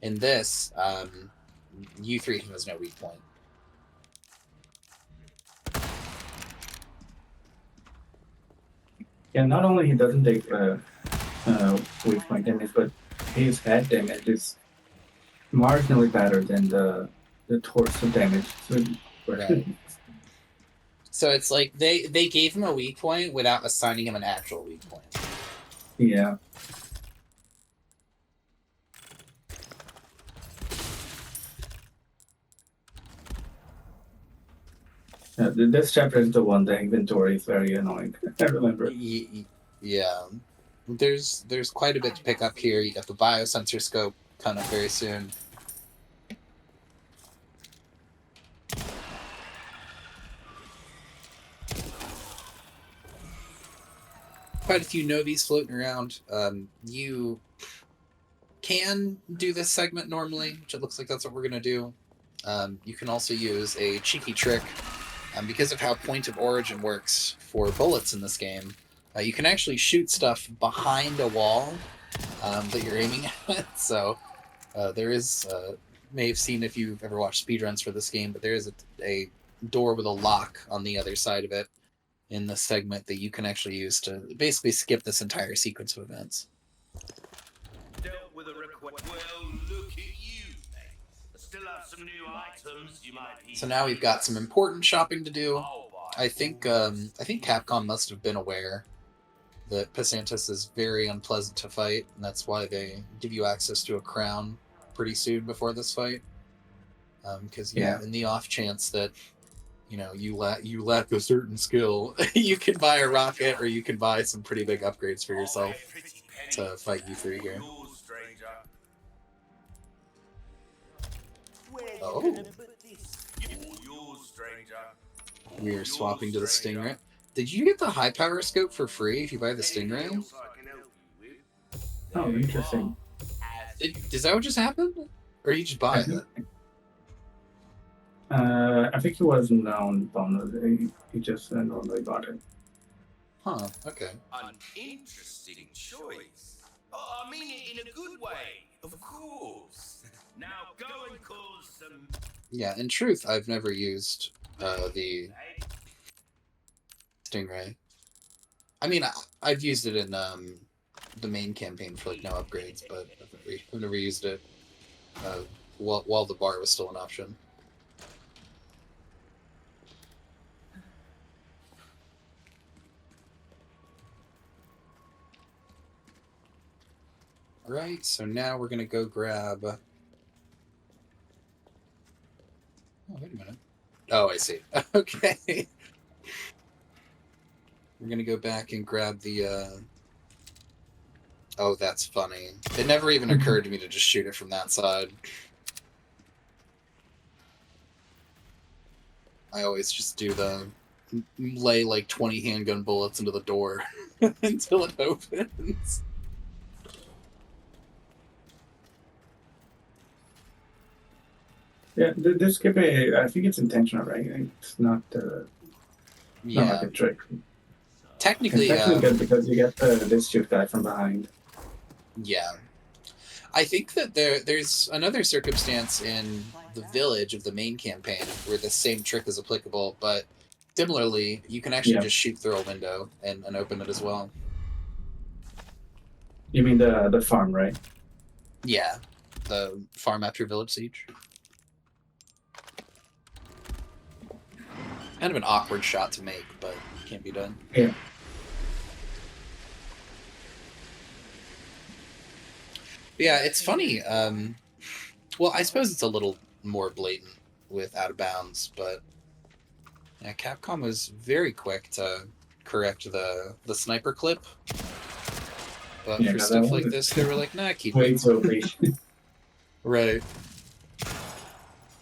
in this, U3 has no weak point. Yeah, not only he doesn't take weak point damage, but his head damage is marginally better than the torso damage. So, Right. So it's like they gave him a weak point without assigning him an actual weak point. yeah. This chapter is the one the inventory is very annoying. I remember. Yeah. There's quite a bit to pick up here. You got the biosensor scope coming up very soon. Quite a few novies floating around. You can do this segment normally, which it looks like that's what we're going to do. You can also use a cheeky trick. Because of how point of origin works for bullets in this game, you can actually shoot stuff behind a wall that you're aiming at. So there is, may have seen if you've ever watched speedruns for this game, but there is a door with a lock on the other side of it in the segment that you can actually use to basically skip this entire sequence of events. Dealt with a request. Well, look at you, mate. I still have some new items you might be. So now we've got some important shopping to do. I think Capcom must have been aware that Pasantis is very unpleasant to fight, and that's why they give you access to a crown pretty soon before this fight. Because in the off chance that you lack a certain skill, you can buy a rocket or you can buy some pretty big upgrades for yourself to fight you through here. Oh. We are swapping to the Stingray. Did you get the high power scope for free if you buy the Stingray? Oh, interesting. Is that what just happened? Or you just buy it? I think he wasn't on bonus. He just normally bought it. Huh, okay. An interesting choice. Oh, I mean it in a good way, of course. Now go and cause some. Yeah, in truth, I've never used the Stingray. I mean, I've used it in the main campaign for like no upgrades, but I've never used it while the bar was still an option. Alright, so now we're gonna go grab... Oh, wait a minute. Oh, I see. Okay. We're gonna go back and grab the, Oh, that's funny. It never even occurred to me to just shoot it from that side. I always just do lay like 20 handgun bullets into the door until it opens. Yeah, this could be. I think it's intentional, right? It's not. Not like a trick. Technically, it's actually good because you get this shoot guy from behind. Yeah, I think that there's another circumstance in the village of the main campaign where the same trick is applicable, but similarly, you can actually just shoot through a window and open it as well. You mean the farm, right? Yeah, the farm after village siege. Kind of an awkward shot to make, but can't be done. Yeah. Yeah, it's funny. Well, I suppose it's a little more blatant with Out of Bounds, but yeah, Capcom was very quick to correct the sniper clip. But for stuff like this, they were like, nah, keep it. Right.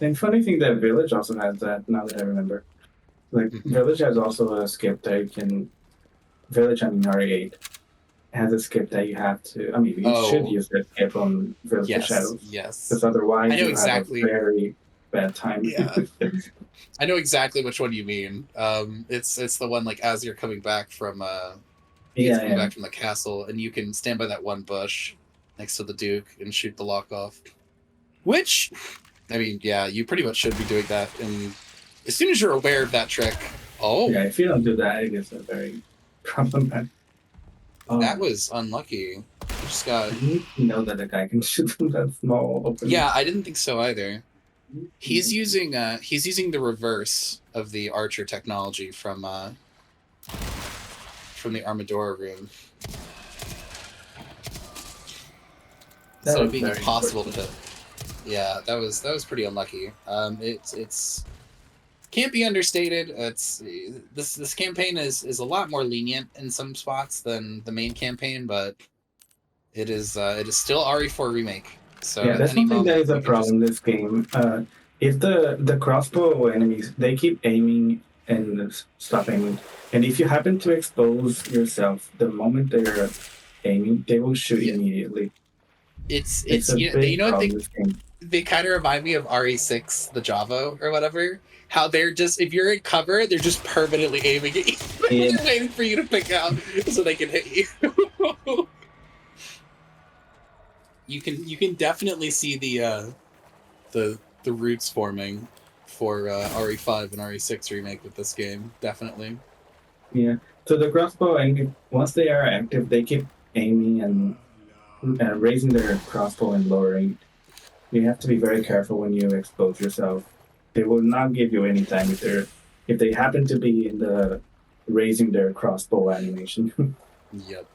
And funny thing that Village also has that, now that I remember. Like, Village has also a skip that you can... Village, I mean RE8, has a skip that you have to... I mean, you should use that skip on Village of Shadows. Yes. Because otherwise I know exactly. Have a very bad time. Yeah. I know exactly which one you mean. It's the one, like, as you're coming back from... back from the castle, and you can stand by that one bush next to the Duke and shoot the lock off. Which... I mean, yeah, you pretty much should be doing that. And as soon as you're aware of that trick, yeah, if you don't do that, it gets a very problematic. That was unlucky. Just got. I didn't know that the guy can shoot from that small opening. Yeah, I didn't think so either. He's using the reverse of the archer technology from the Armadora room. So it being impossible to hit. Yeah, that was pretty unlucky. It's can't be understated. It's this campaign is a lot more lenient in some spots than the main campaign, but it is still RE4 remake. So yeah, that's something that is a problem in this game. If the crossbow enemies, they keep aiming and stop aiming, and if you happen to expose yourself the moment they're aiming, they will shoot immediately. It's a you know, big problem they, this game. they kind of remind me of RE6, the Javo or whatever. How they're just, if you're in cover, they're just permanently aiming at you. Yeah. They're waiting for you to pick out so they can hit you. You can definitely see the roots forming for RE5 and RE6 remake with this game. Definitely. Yeah. So the crossbow enemy, once they are active, they keep aiming and raising their crossbow and lowering. You have to be very careful when you expose yourself. They will not give you any time if they happen to be in the raising their crossbow animation. Yep.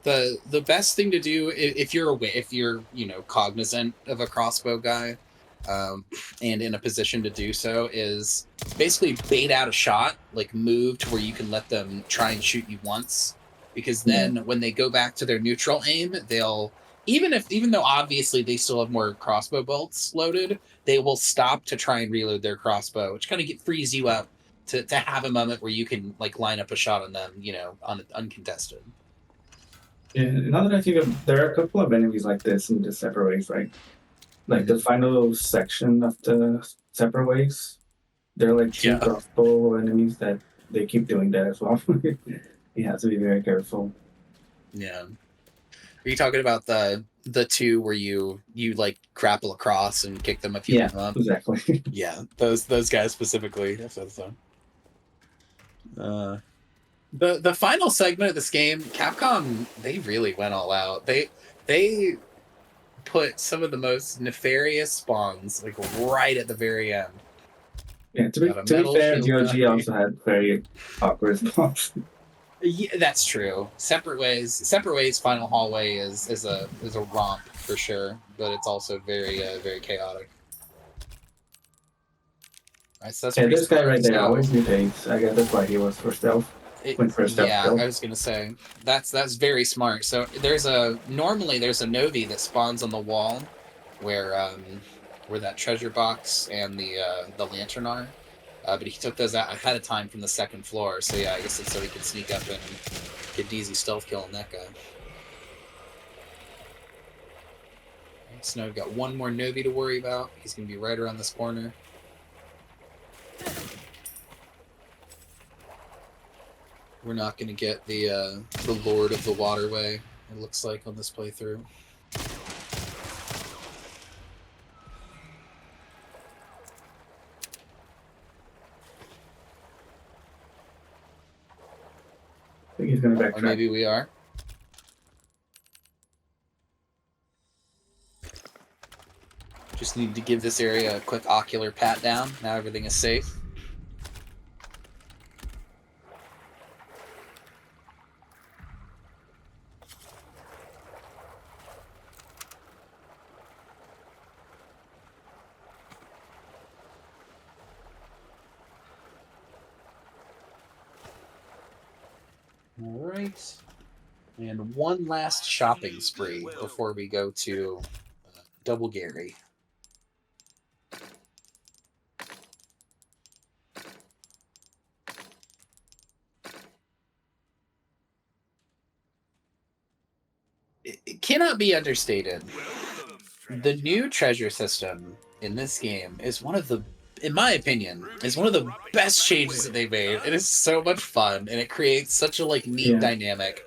The best thing to do if you're cognizant of a crossbow guy, and in a position to do so, is basically bait out a shot, like move to where you can let them try and shoot you once, because then when they go back to their neutral aim, they'll even though obviously they still have more crossbow bolts loaded, they will stop to try and reload their crossbow, which kind of frees you up to have a moment where you can like line up a shot on them, uncontested. Yeah, now that I think of, there are a couple of enemies like this in the separate ways, right? Like the final section of the separate ways, they're like two crossbow enemies that they keep doing that as well. You have to be very careful. Yeah. Are you talking about the two where you like grapple across and kick them if you beat them up? Exactly. Yeah, those guys specifically. That's what the final segment of this game, Capcom, they really went all out. They put some of the most nefarious spawns like right at the very end. Yeah, to be fair, GOG also had very awkward spawns. Yeah, that's true. Separate ways. Final hallway is a romp for sure, but it's also very very chaotic. Right, so that's this guy right there always mutates. I guess that's why he was for stealth. I was gonna say that's very smart. So normally there's a Novi that spawns on the wall where that treasure box and the lantern are. But he took those out ahead of time from the second floor, so yeah, I guess it's so he could sneak up and get an easy stealth kill on that guy. So now we've got one more Novi to worry about. He's going to be right around this corner. We're not going to get the Lord of the Waterway, it looks like, on this playthrough. I think he's going to backtrack. Or maybe we are. Just need to give this area a quick ocular pat down. Now everything is safe. Alright. And one last shopping spree before we go to Double Gary. It cannot be understated. The new treasure system in this game is one of the, in my opinion, is one of the best changes that they made. It is so much fun, and it creates such a neat dynamic,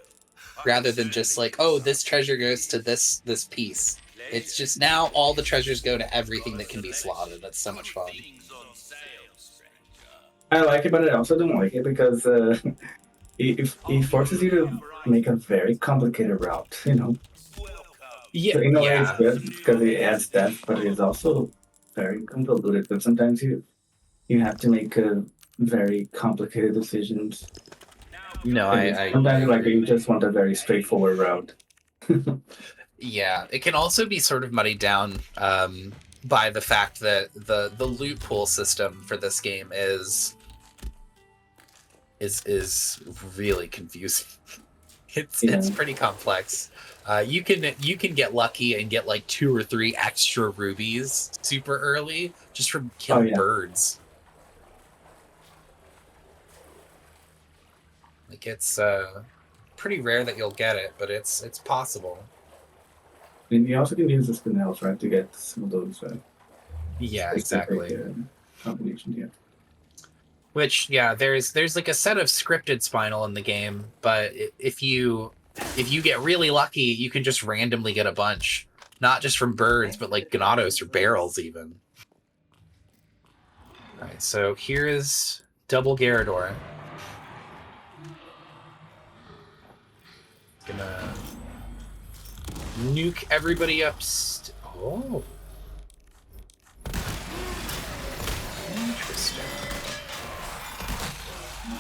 rather than just oh, this treasure goes to this piece. It's just now all the treasures go to everything that can be slotted. That's so much fun. I like it, but I also don't like it because It forces you to make a very complicated route, you know. Yeah, So in a way, it's yeah. good because it adds depth, but it's also very convoluted. But sometimes you have to make very complicated decisions. No, And I sometimes like agree. you just want a very straightforward route. Yeah, it can also be sort of muddied down by the fact that the loot pool system for this game is really confusing. It's pretty complex. You can get lucky and get like 2 or 3 extra rubies super early just from killing birds. Like it's pretty rare that you'll get it, but it's possible. And you also can use the spinels, right, to get some of those Yeah, specific exactly. combinations. Yeah. Which, yeah, there's like a set of scripted spinel in the game, but if you get really lucky, you can just randomly get a bunch, not just from birds, but like ganados or barrels even. All right, so here is double Garador. Gonna nuke everybody up. Oh, interesting.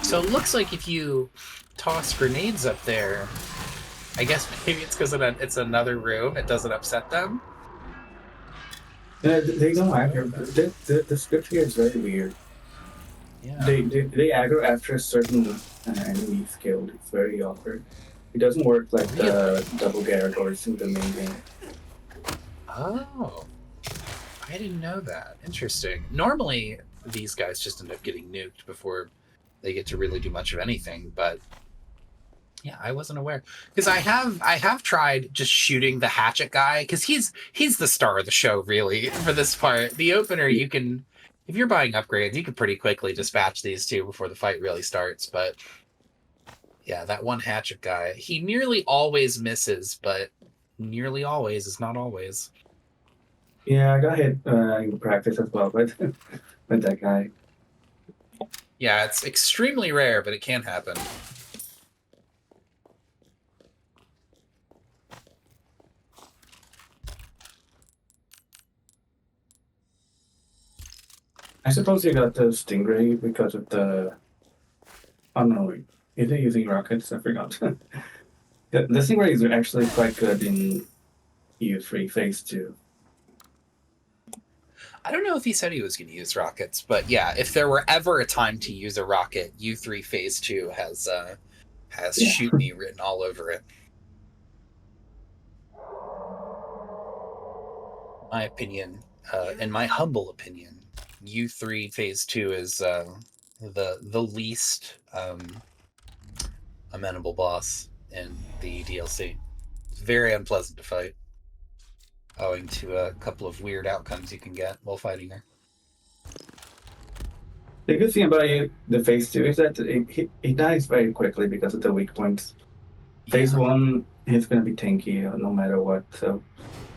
So it looks like if you toss grenades up there, I guess maybe it's because it's another room. It doesn't upset them. They don't aggro. The script here is very weird. Yeah. They aggro after a certain enemy skill. It's very awkward. It doesn't work like the double Garadors in the main game. Oh, I didn't know that. Interesting. Normally, these guys just end up getting nuked before they get to really do much of anything. But yeah, I wasn't aware because I have tried just shooting the hatchet guy because he's the star of the show really for this part. The opener, you can, if you're buying upgrades, you can pretty quickly dispatch these two before the fight really starts. But yeah, that one hatchet guy, he nearly always misses, but nearly always is not always. Yeah, I got hit in practice as well, but with that guy. Yeah, it's extremely rare, but it can happen. I suppose you got the Stingray because of the. Oh no, wait. Is it using rockets? I forgot. The Stingrays are actually quite good in U3 Phase 2. I don't know if he said he was going to use rockets, but yeah, if there were ever a time to use a rocket, U3 Phase 2 has shoot me written all over it. My opinion, in my humble opinion, U3 Phase 2 is the least amenable boss in the DLC. It's very unpleasant to fight, owing to a couple of weird outcomes you can get while fighting her. The good thing about the Phase 2 is that it dies very quickly because of the weak points. Phase 1 is going to be tanky no matter what. So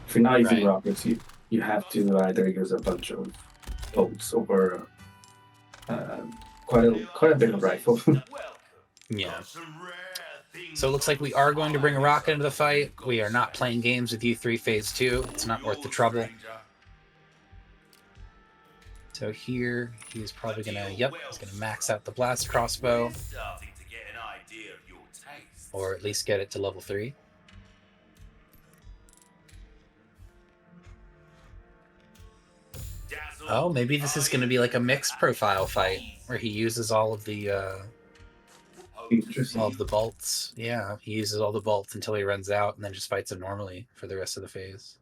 if you're not using rockets, you have to either use a bunch of bolts or quite a bit of rifle. Yeah. So it looks like we are going to bring a rocket into the fight. We are not playing games with U3 Phase 2. It's not worth the trouble. So here, he's probably going to, he's going to max out the blast crossbow. Or at least get it to level 3. Oh, maybe this is going to be like a mixed profile fight, where he uses all of the bolts. Yeah, he uses all the bolts until he runs out, and then just fights him normally for the rest of the phase.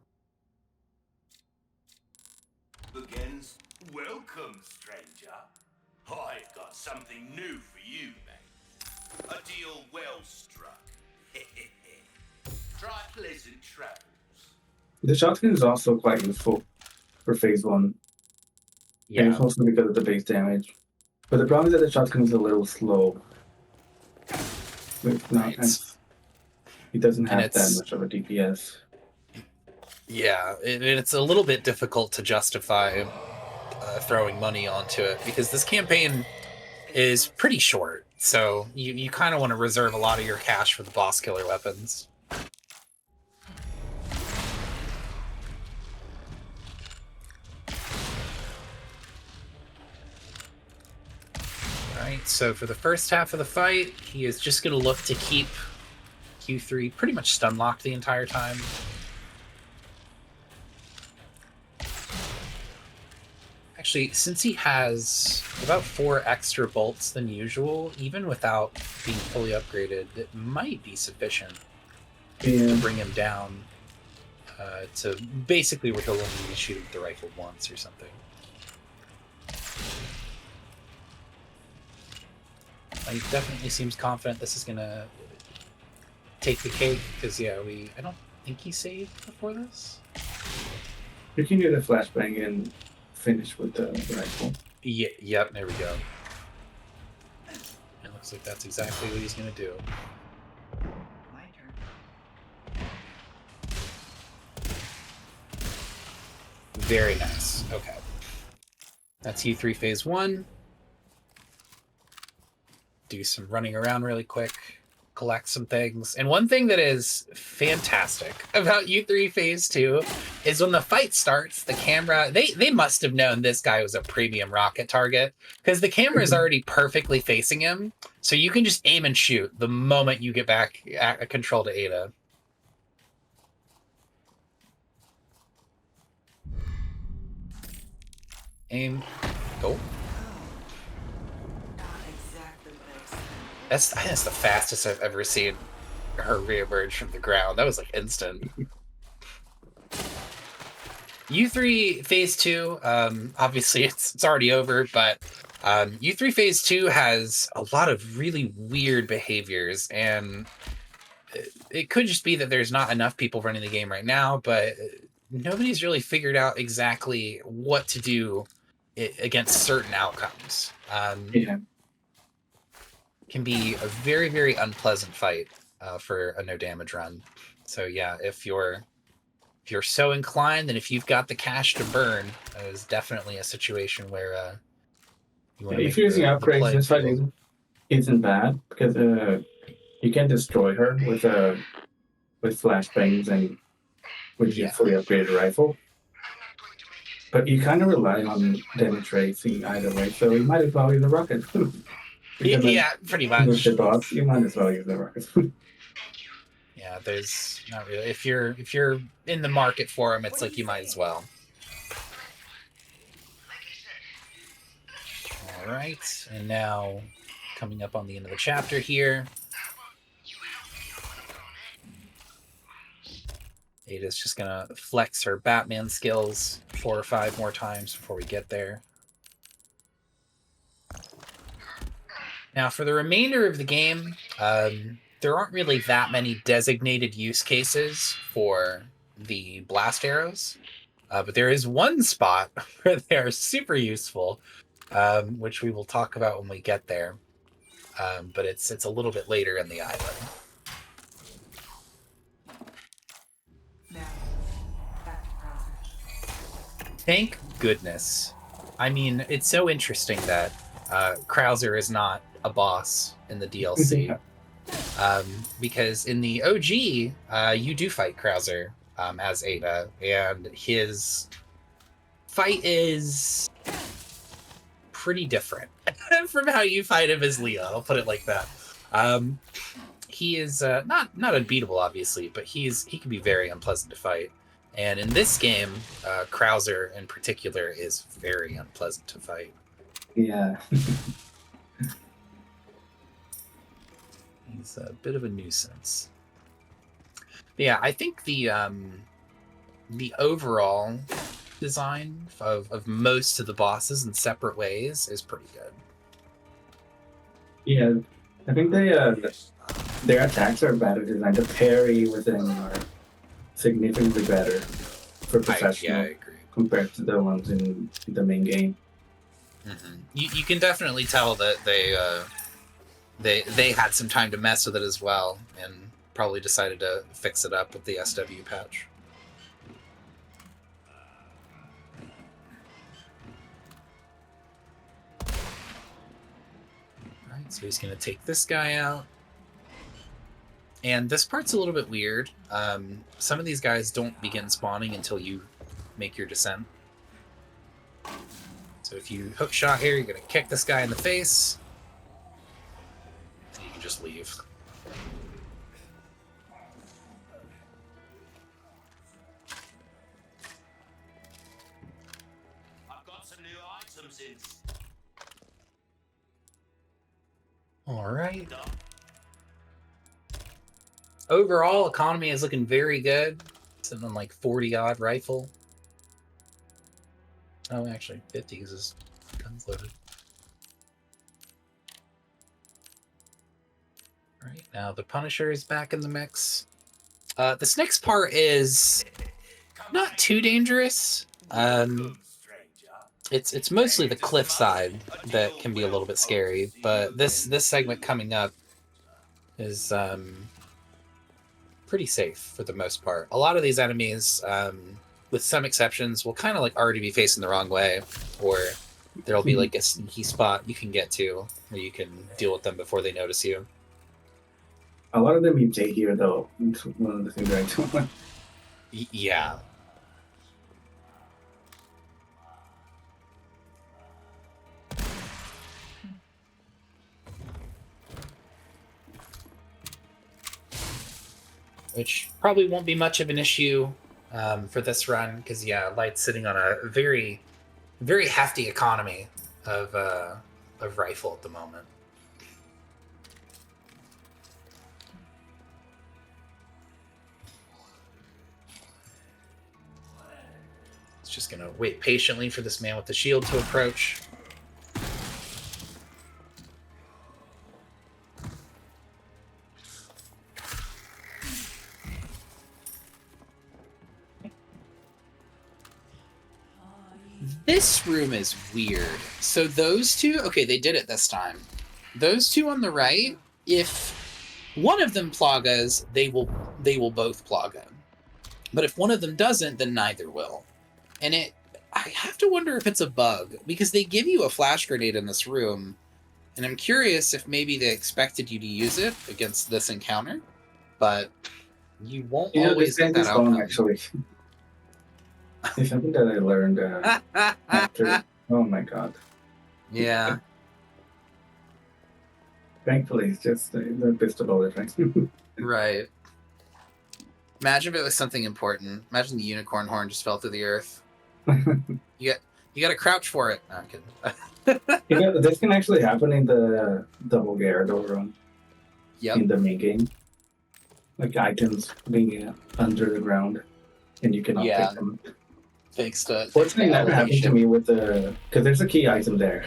Welcome, stranger. I've got something new for you, mate. A deal well struck. Try pleasant travels. The shotgun is also quite useful for Phase 1. Yeah. And it's mostly because of the base damage. But the problem is that the shotgun is a little slow. It's not it doesn't have that much of a DPS. Yeah, it's a little bit difficult to justify throwing money onto it, because this campaign is pretty short, so you kind of want to reserve a lot of your cash for the boss killer weapons. Alright, so for the first half of the fight, he is just going to look to keep Q3 pretty much stun locked the entire time. Actually, since he has about 4 extra bolts than usual, even without being fully upgraded, it might be sufficient to bring him down to basically where he'll only need to shoot with the rifle once or something. He definitely seems confident this is going to take the cake, because, yeah, I don't think he saved before this. You can do the flashbang and finish with the rifle. Yeah, yep, there we go. It looks like that's exactly what he's going to do. My turn. Very nice. Okay. That's U3 phase 1. Do some running around really quick. Collect some things. And one thing that is fantastic about U3 phase 2 is when the fight starts, the camera, they must have known this guy was a premium rocket target, because the camera is already perfectly facing him, so you can just aim and shoot the moment you get back at control to Ada. Aim. Go. Not exactly what I expected. I think that's the fastest I've ever seen her reemerge from the ground. That was like instant. U3 phase 2, obviously it's already over, but U3 phase 2 has a lot of really weird behaviors, and it could just be that there's not enough people running the game right now, but nobody's really figured out exactly what to do against certain outcomes. Yeah. Can be a very, very unpleasant fight for a no damage run. So yeah, if you're so inclined, then if you've got the cash to burn, that is definitely a situation where you want to. If you're using upgrades, this fight isn't bad, because you can destroy her with flashbangs and with your fully upgraded rifle. But you kind of rely on damage tracing either way, so you might as well use the rocket. Yeah, pretty much. With the boss, you might as well use the rocket. Yeah, there's not really. If you're in the market for them, it's like you might as well. All right, and now coming up on the end of the chapter here. Ada's just gonna flex her Batman skills 4 or 5 more times before we get there. Now, for the remainder of the game, there aren't really that many designated use cases for the blast arrows, but there is one spot where they are super useful, which we will talk about when we get there. But it's a little bit later in the island. Now, back to Krauser. Thank goodness. I mean, it's so interesting that Krauser is not a boss in the DLC. Because in the OG, you do fight Krauser as Ada, and his fight is pretty different from how you fight him as Leah. I'll put it like that. He is not unbeatable, obviously, but he can be very unpleasant to fight. And in this game, Krauser in particular is very unpleasant to fight. Yeah. He's a bit of a nuisance. But yeah, I think the overall design of most of the bosses in separate ways is pretty good. Yeah, I think their attacks are better designed. The parry with them are significantly better for professional I agree. compared to the ones in the main game. Mm-hmm. You can definitely tell that they had some time to mess with it as well, and probably decided to fix it up with the SW patch. So he's going to take this guy out. And this part's a little bit weird. Some of these guys don't begin spawning until you make your descent. So if you hook shot here, you're going to kick this guy in the face. And you can just leave. I've got some new items in. All right. Overall, economy is looking very good. Something like 40-odd rifle. Oh, actually, 50 because his gun's loaded. All right, now the Punisher is back in the mix. This next part is not too dangerous. It's mostly the cliff side that can be a little bit scary, but this segment coming up is pretty safe for the most part. A lot of these enemies, with some exceptions, will kind of like already be facing the wrong way, or there'll be like a sneaky spot you can get to where you can deal with them before they notice you. A lot of them mutate here, though. It's one of the things that I don't want. Yeah. Which probably won't be much of an issue for this run, because yeah, Light's sitting on a very, very hefty economy of rifle at the moment. It's just gonna wait patiently for this man with the shield to approach. This room is weird. So those two, okay, they did it this time. Those two on the right, if one of them plagas, they will both plaga. But if one of them doesn't, then neither will. And I have to wonder if it's a bug, because they give you a flash grenade in this room, and I'm curious if maybe they expected you to use it against this encounter, but you won't always get that outcome. Actually. It's something that I learned after. Oh my god. Yeah. Thankfully, it's just the pistol bullet, right? Right. Imagine if it was something important. Imagine the unicorn horn just fell through the earth. You got to crouch for it. No, I'm kidding. This can actually happen in the double Gyarados run. Yep. In the main game. Like items being under the ground, and you cannot pick them. Thanks to Fortunately, it never happened to me with the... Because there's a key item there.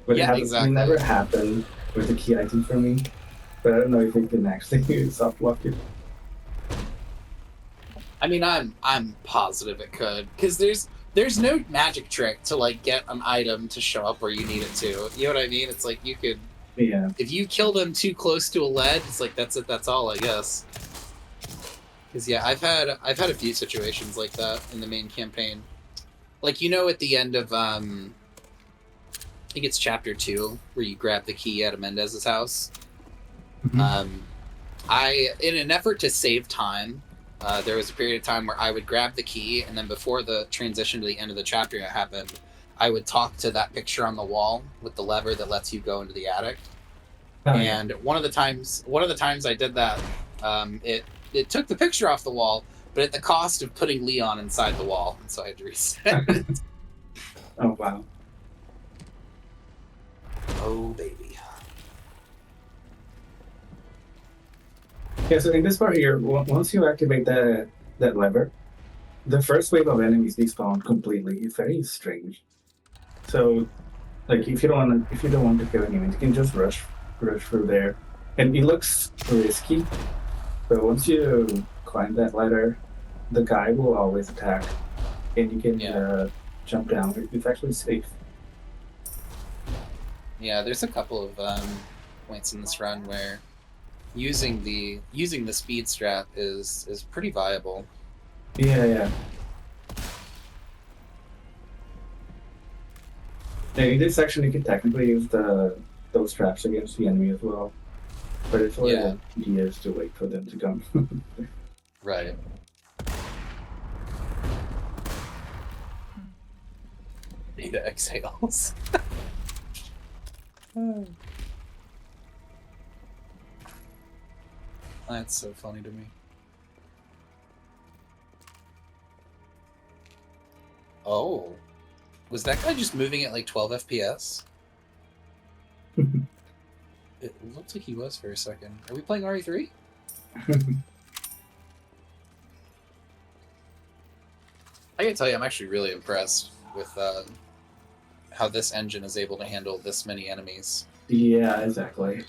But exactly. It never happened with the key item for me. But I don't know if it can actually soft lock it. I mean, I'm positive it could, because there's no magic trick to like get an item to show up where you need it to. You know what I mean? It's like you could, if you kill them too close to a lead, it's like that's it. That's all, I guess. Because yeah, I've had a few situations like that in the main campaign. Like, you know, at the end of I think it's chapter 2 where you grab the key out of Mendez's house. Mm-hmm. In an effort to save time, there was a period of time where I would grab the key, and then before the transition to the end of the chapter happened, I would talk to that picture on the wall with the lever that lets you go into the attic. And one of the times I did that, it took the picture off the wall, but at the cost of putting Leon inside the wall, and so I had to reset it. Oh wow. Oh baby. Yeah, so in this part here, once you activate that lever, the first wave of enemies despawn completely. It's very strange. So, like, if you don't want to kill anyone, you can just rush through there, and it looks risky. But once you climb that ladder, the guy will always attack, and you can jump down. It's actually safe. Yeah, there's a couple of points in this run where using the speed strap is pretty viable. Yeah. In this section, you can technically use the those traps against the enemy as well. But it's always Yeah. years to wait for them to come. Right. Data exhales. That's so funny to me. Oh. Was that guy just moving at like 12 FPS? It looked like he was for a second. Are we playing RE3? I gotta tell you, I'm actually really impressed with how this engine is able to handle this many enemies. Yeah, exactly.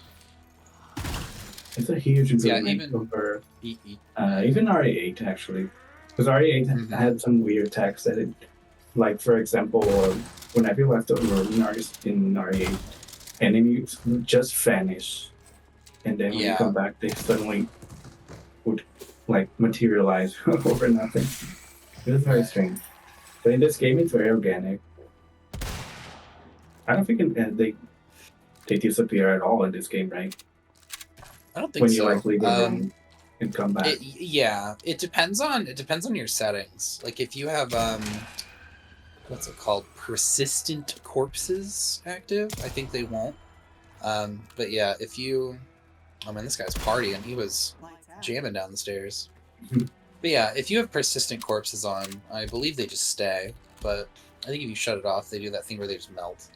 It's a huge Yeah, improvement even- over Even even RE8 actually, because RE8 Mhm. had some weird text that it, like for example, whenever you left the room in RE8, enemies would just vanish, and then when you Yeah. come back, they suddenly would like materialize over nothing. It was very strange. But in this game, it's very organic. I don't think they disappear at all in this game, right? I don't think When so. you like leave the room and come back. It depends on your settings. Like if you have what's it called, persistent corpses active, I think they won't. But yeah, if you, I mean, this guy's partying. He was jamming down the stairs. But yeah, if you have persistent corpses on, I believe they just stay. But I think if you shut it off, they do that thing where they just melt.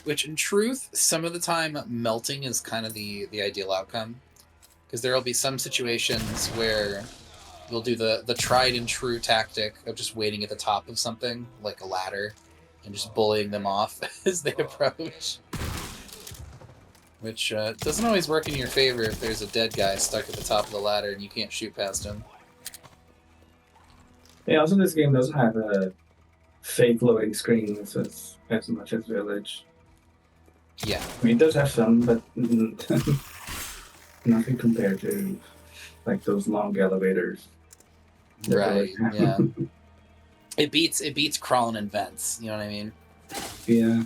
Which, in truth, some of the time, melting is kind of the ideal outcome. Because there will be some situations where you'll do the tried and true tactic of just waiting at the top of something, like a ladder, and just bullying them off as they approach. Which doesn't always work in your favor if there's a dead guy stuck at the top of the ladder and you can't shoot past him. Yeah, also this game doesn't have a fake loading screen as much as Village. Yeah. I mean, it does have some, but nothing compared to like those long elevators. that Right, Village yeah. have. It beats crawling in vents, you know what I mean? Yeah.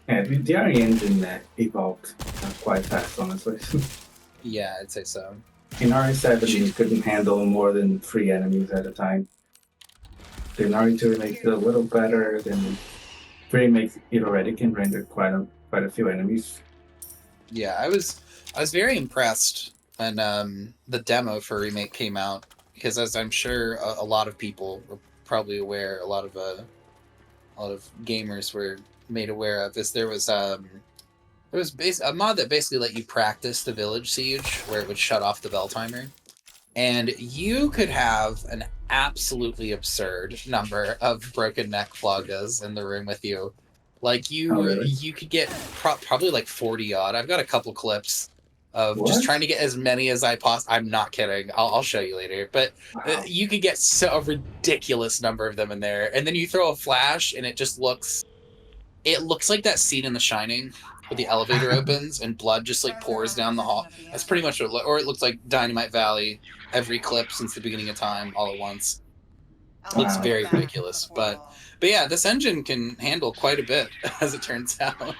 Yeah, the RE engine evolved quite fast, honestly. Yeah, I'd say so. In RE7, you couldn't handle more than 3 enemies at a time. Then RE2 makes it a little better. Then Remake it already can render quite a few enemies. Yeah, I was very impressed when the demo for Remake came out, because as I'm sure a lot of people were probably aware, a lot of gamers were made aware of, is there was a mod that basically let you practice the village siege, where it would shut off the bell timer, and you could have an absolutely absurd number of broken neck Floggas in the room with you. Like Oh, really? you could get probably like 40 odd. I've got a couple clips of just What? trying to get as many as I possibly. I'm not kidding. I'll show you later. But Wow. you could get a ridiculous number of them in there, and then you throw a flash, and it just looks. It looks like that scene in The Shining, where the elevator opens and blood just like pours down the hall. That's pretty much what or it looks like Dynamite Valley, every clip since the beginning of time, all at once. Looks Wow. very ridiculous, but yeah, this engine can handle quite a bit, as it turns out.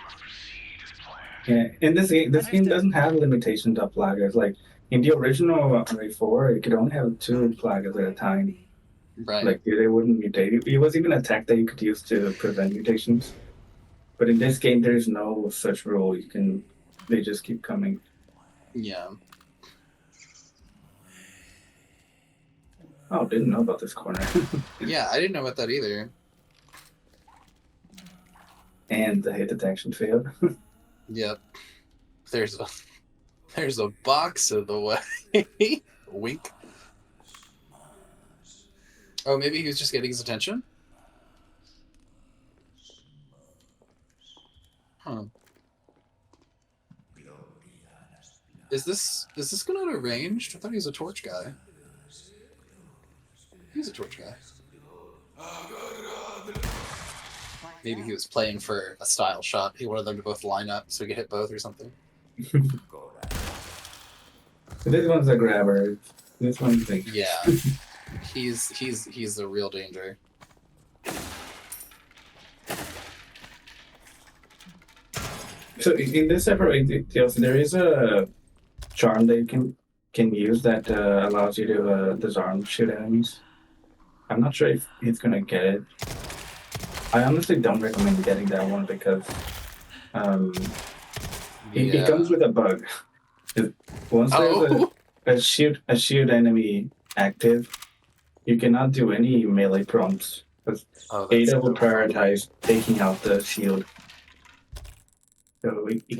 Yeah, and this game doesn't have limitations of plaggers. Like in the original RE4, it could only have 2 plaggers at a time. Right. Like they wouldn't mutate. It was even a tech that you could use to prevent mutations. But in this game, there's no such rule. They just keep coming. Yeah. Oh, didn't know about this corner. Yeah, I didn't know about that either. And the hit detection failed. Yep. There's a box of the way. Wink. Oh, maybe he was just getting his attention? Huh. Is this going out of ranged? I thought he was a torch guy. He's a torch guy. Maybe he was playing for a style shot. He wanted them to both line up so he could hit both or something. This one's a grabber. This one's like Yeah. He's a real danger. So in this separate details, there is a charm that you can use that allows you to disarm shoot enemies. I'm not sure if he's gonna get it. I honestly don't recommend getting that one because um, it comes with a bug. Once there's a shield enemy active, you cannot do any melee prompts. Because Ada will prioritize taking out the shield. So it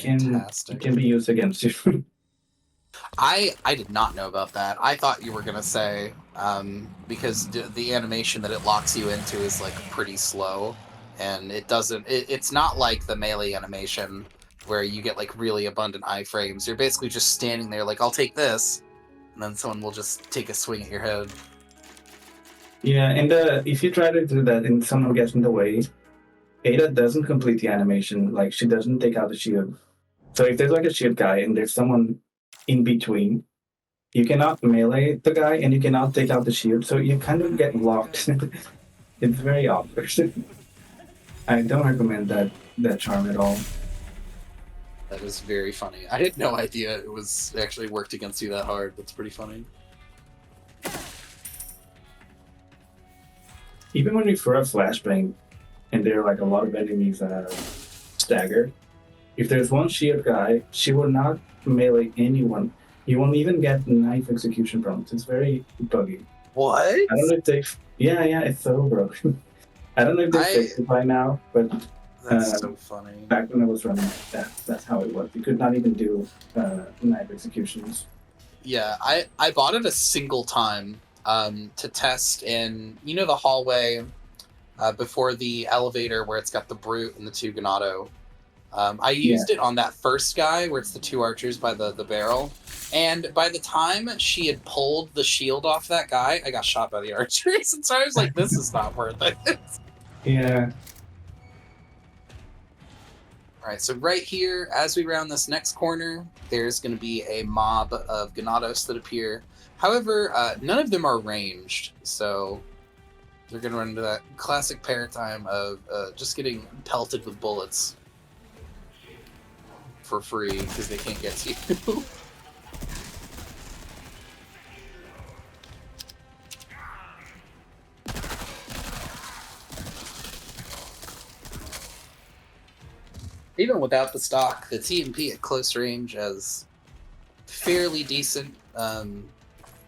can be used against you. I did not know about that. I thought you were gonna say because the animation that it locks you into is like pretty slow, and it doesn't. It's not like the melee animation where you get like really abundant iframes. You're basically just standing there like, I'll take this, and then someone will just take a swing at your head. Yeah, and if you try to do that and someone gets in the way, Ada doesn't complete the animation. Like, she doesn't take out the shield. So if there's like a shield guy and there's someone in between, you cannot melee the guy and you cannot take out the shield. So you kind of get locked. It's very awkward. I don't recommend that charm at all. That is very funny. I had no idea it was actually worked against you that hard. That's pretty funny. Even when you throw a flashbang and there are like a lot of enemies staggered, if there's one shield guy, she will not melee anyone. You won't even get knife execution prompts. It's very buggy. What? I don't know if they... Yeah, it's so broken. I don't know if they fixed it by now, but that's so funny. Back when I was running, that's how it was. You could not even do knife executions. Yeah, I bought it a single time to test in, you know, the hallway before the elevator where it's got the Brute and the two Ganado. I used it on that first guy where it's the two archers by the barrel. And by the time she had pulled the shield off that guy, I got shot by the archers. And so I was like, this is not worth it. Yeah. All right, so right here, as we round this next corner, there's going to be a mob of Ganados that appear. However, none of them are ranged, so they're going to run into that classic paradigm of just getting pelted with bullets for free because they can't get to you. Even without the stock, the TMP at close range has fairly decent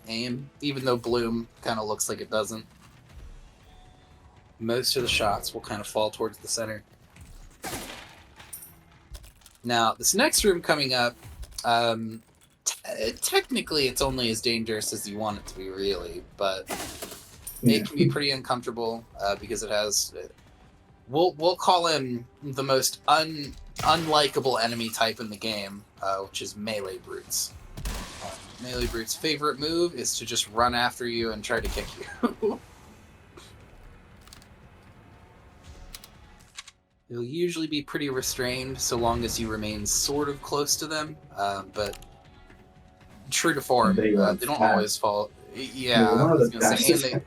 aim, even though Bloom kind of looks like it doesn't. Most of the shots will kind of fall towards the center. Now, this next room coming up, technically it's only as dangerous as you want it to be, really, but it can be pretty uncomfortable because it has... We'll call him the most unlikable enemy type in the game, which is melee brutes. Melee brute's favorite move is to just run after you and try to kick you. They'll usually be pretty restrained so long as you remain sort of close to them, but true to form, they don't always fall. Yeah, I was gonna say,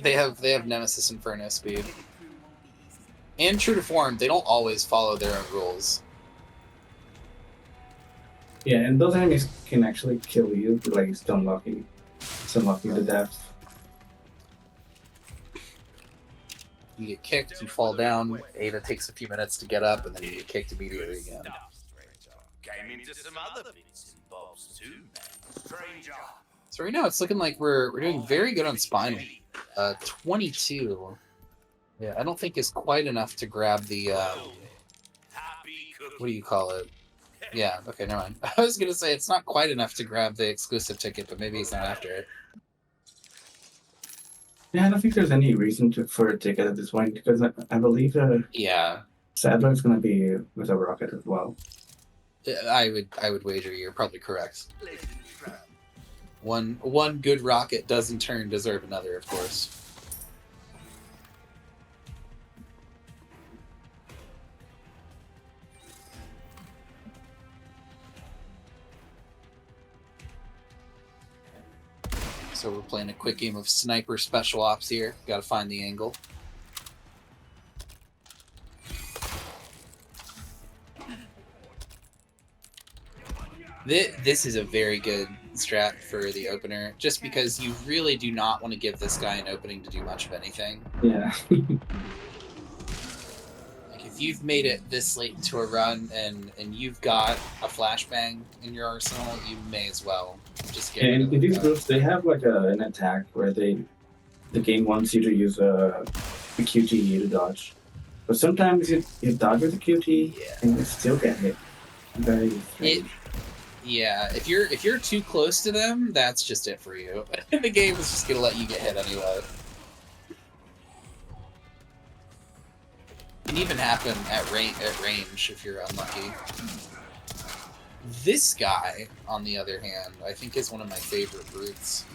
they have Nemesis Inferno speed. And true to form, they don't always follow their own rules. Yeah, and those enemies can actually kill you, like stun locking you to death. You get kicked, you fall down, Ada takes a few minutes to get up, and then you get kicked immediately again. Came into some other bits and bobs too, man. Stranger. So right now it's looking like we're doing very good on Spinal. 22. Yeah, I don't think is quite enough to grab the what do you call it? Yeah, okay, never mind. I was gonna say it's not quite enough to grab the exclusive ticket, but maybe he's not after it. Yeah, I don't think there's any reason for a ticket at this point because I believe Sadler's gonna be with a rocket as well. I would wager you're probably correct. One good rocket does in turn deserve another, of course. So we're playing a quick game of Sniper Special Ops here. Gotta find the angle. This is a very good strat for the opener, just because you really do not want to give this guy an opening to do much of anything. Yeah. Like if you've made it this late into a run and you've got a flashbang in your arsenal, you may as well just get rid And of in the these guy. groups, they have like an attack where the game wants you to use a QTE to dodge. But sometimes you dodge with a QTE and you still get hit. Very strange. Yeah, if you're too close to them, that's just it for you. The game is just gonna let you get hit anyway. It can even happen at range if you're unlucky. This guy, on the other hand, I think is one of my favorite brutes.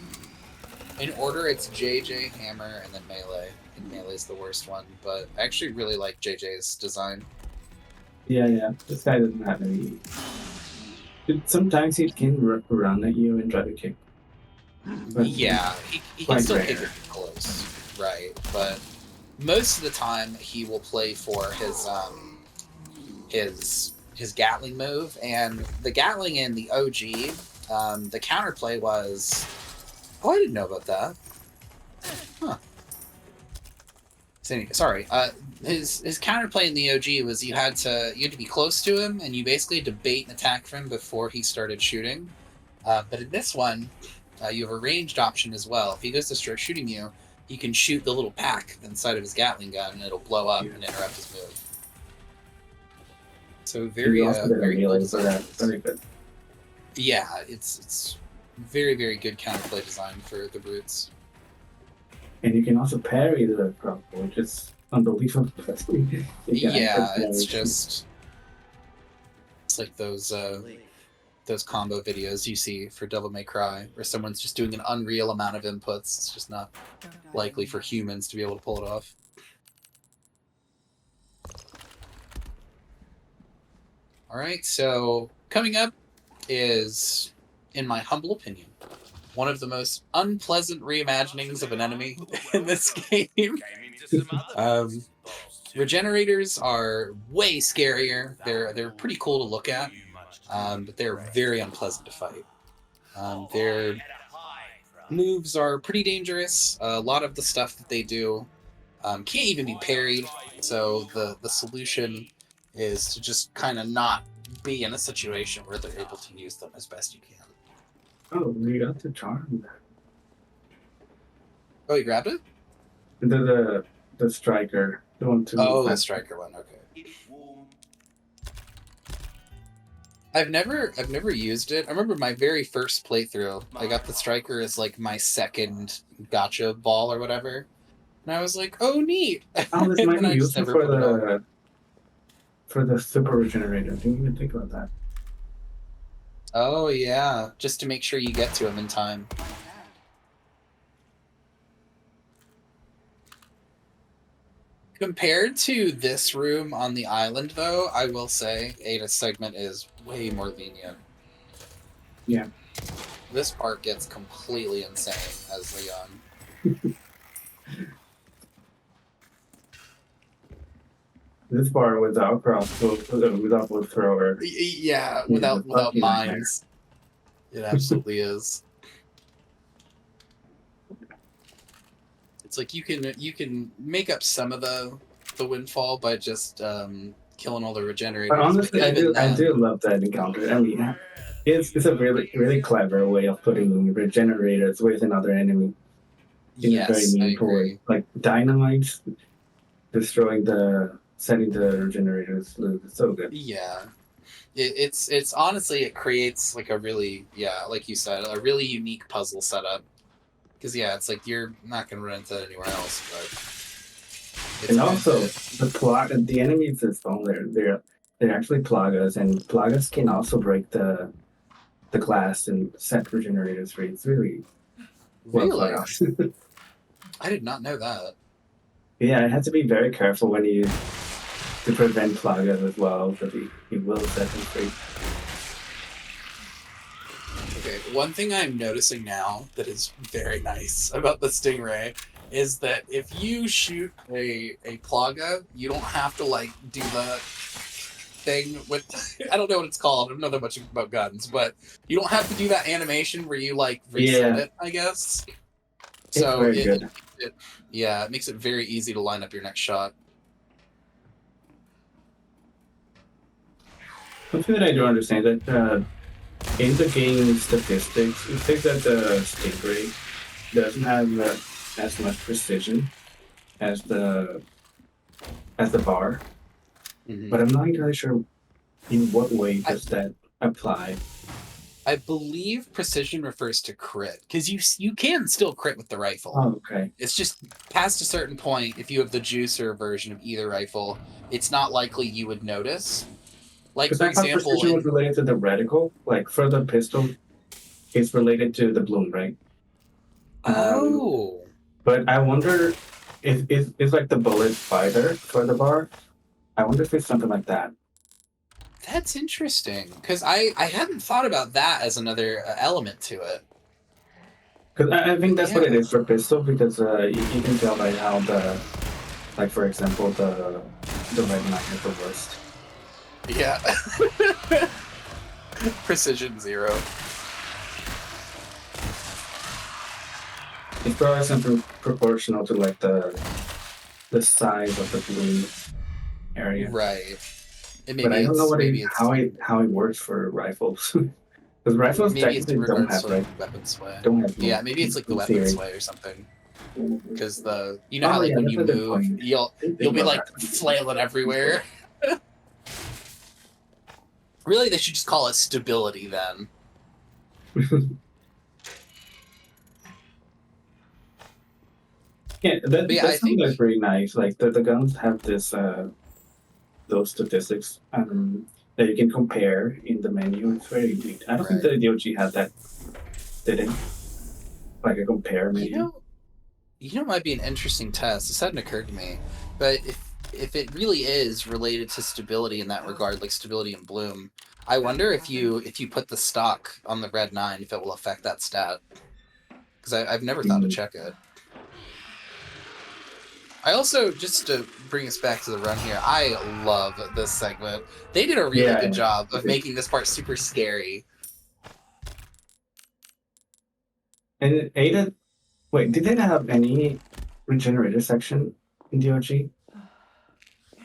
In order, it's JJ, Hammer, and then Melee. I think Melee's the worst one, but I actually really like JJ's design. Yeah. This guy doesn't have any. Sometimes he can run at you and try to kick. But Yeah, he can quite still rare. kick it close, right? But most of the time, he will play for his Gatling move, and the Gatling in the OG, the counterplay was. Oh, I didn't know about that. Huh. Sorry. His counterplay in the OG was you had to be close to him, and you basically had to bait an attack from him before he started shooting. But in this one, you have a ranged option as well. If he goes to start shooting you, you can shoot the little pack inside of his Gatling gun, and it'll blow up and interrupt his move. So very, very cool for that. Very good. Yeah, it's very, very good counterplay design for the brutes. And you can also parry the crossbow, which is unbelievable. Yeah, it's like those combo videos you see for Devil May Cry, where someone's just doing an unreal amount of inputs. It's just not likely for humans to be able to pull it off. All right, so coming up is, in my humble opinion, one of the most unpleasant reimaginings of an enemy in this game. Regenerators are way scarier. They're pretty cool to look at, but they're very unpleasant to fight. Their moves are pretty dangerous. A lot of the stuff that they do can't even be parried. So the solution is to just kind of not be in a situation where they're able to use them as best you can. Oh, we got the charm. Oh, you grabbed it? The striker. The one too. Oh, the striker one. Okay. I've never used it. I remember my very first playthrough. I got the striker as like my second gotcha ball or whatever, and I was like, "Oh, neat!" Oh, this might And be I just useful never put it on. for the super regenerator. I didn't even think about that. Oh yeah, just to make sure you get to him in time. Compared to this room on the island, though, I will say Ada's segment is way more lenient. Yeah. This part gets completely insane as Leon. This part without crossbow, without wood thrower. Yeah, without fucking mines. It absolutely is. It's like you can make up some of the windfall by just killing all the regenerators. But honestly, I then, do love that encounter. I mean, it's a really clever way of putting regenerators with another enemy in a very yes, I meaningful agree. way. Like dynamite destroying setting the regenerators. It's so good. Yeah. It's honestly, it creates like a really, like you said, a really unique puzzle setup. Because it's like you're not gonna run into that anywhere else. But And also the enemies that's on they're actually plagas, and plagas can also break the glass and set regenerators free. It's really well really, thought out. I did not know that. Yeah, it has to be very careful when you to prevent plagas as well, because he will set them free. Okay, one thing I'm noticing now that is very nice about the Stingray is that if you shoot a Plaga, you don't have to like do the thing with I don't know what it's called. I don't know that much about guns, but you don't have to do that animation where you like reset Yeah. it, I guess. It's So very good. it makes it very easy to line up your next shot. Something that I don't understand that in the game statistics, it says that the Stingray doesn't have as much precision as the bar, but I'm not entirely sure in what way does that apply. I believe precision refers to crit because you can still crit with the rifle. Oh, okay. It's just past a certain point, if you have the juicer version of either rifle, it's not likely you would notice. Like, Because for I thought example, precision was related to the reticle. Like for the pistol, it's related to the bloom, right? But I wonder if it's like the bullet fighter for the bar. I wonder if it's something like that. That's interesting because I hadn't thought about that as another element to it. Because I think that's what it is for pistol, because you can tell by how the, like for example, the red knight is the worst. Yeah. Precision 0. It's probably something proportional to like the size of the blue area. Right. And But I don't know how it works for rifles. Because rifles maybe it's in technically don't regards have to like weapon sway. don't have Yeah, maybe it's like the in weapon theory. sway or something. Because how like yeah, when that's you a good move, point. you'll be like flailing everywhere. Really, they should just call it stability then. Yeah, that's something that's very nice. Like the guns have this those statistics that you can compare in the menu. It's very neat. I don't think the DOG had that, did it? Like a compare menu. You know, might be an interesting test. This hadn't occurred to me, but if it really is related to stability in that regard, like stability and bloom, I wonder if you put the stock on the red 9, if it will affect that stat. Because I've never thought to check it. I also, just to bring us back to the run here, I love this segment. They did a really good job of making this part super scary. And Ada, wait, did they not have any regenerator section in DOG?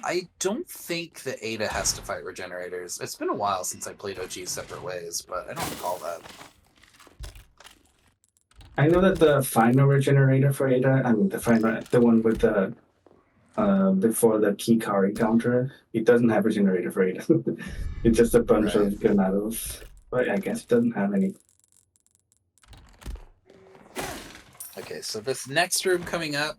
I don't think that Ada has to fight regenerators. It's been a while since I played OG separate ways, but I don't recall that. I know that the final regenerator for Ada, I mean the one with the before the Kikari counter, it doesn't have regenerator for Ada. It's just a bunch of granados. But I guess it doesn't have any. Okay, so this next room coming up,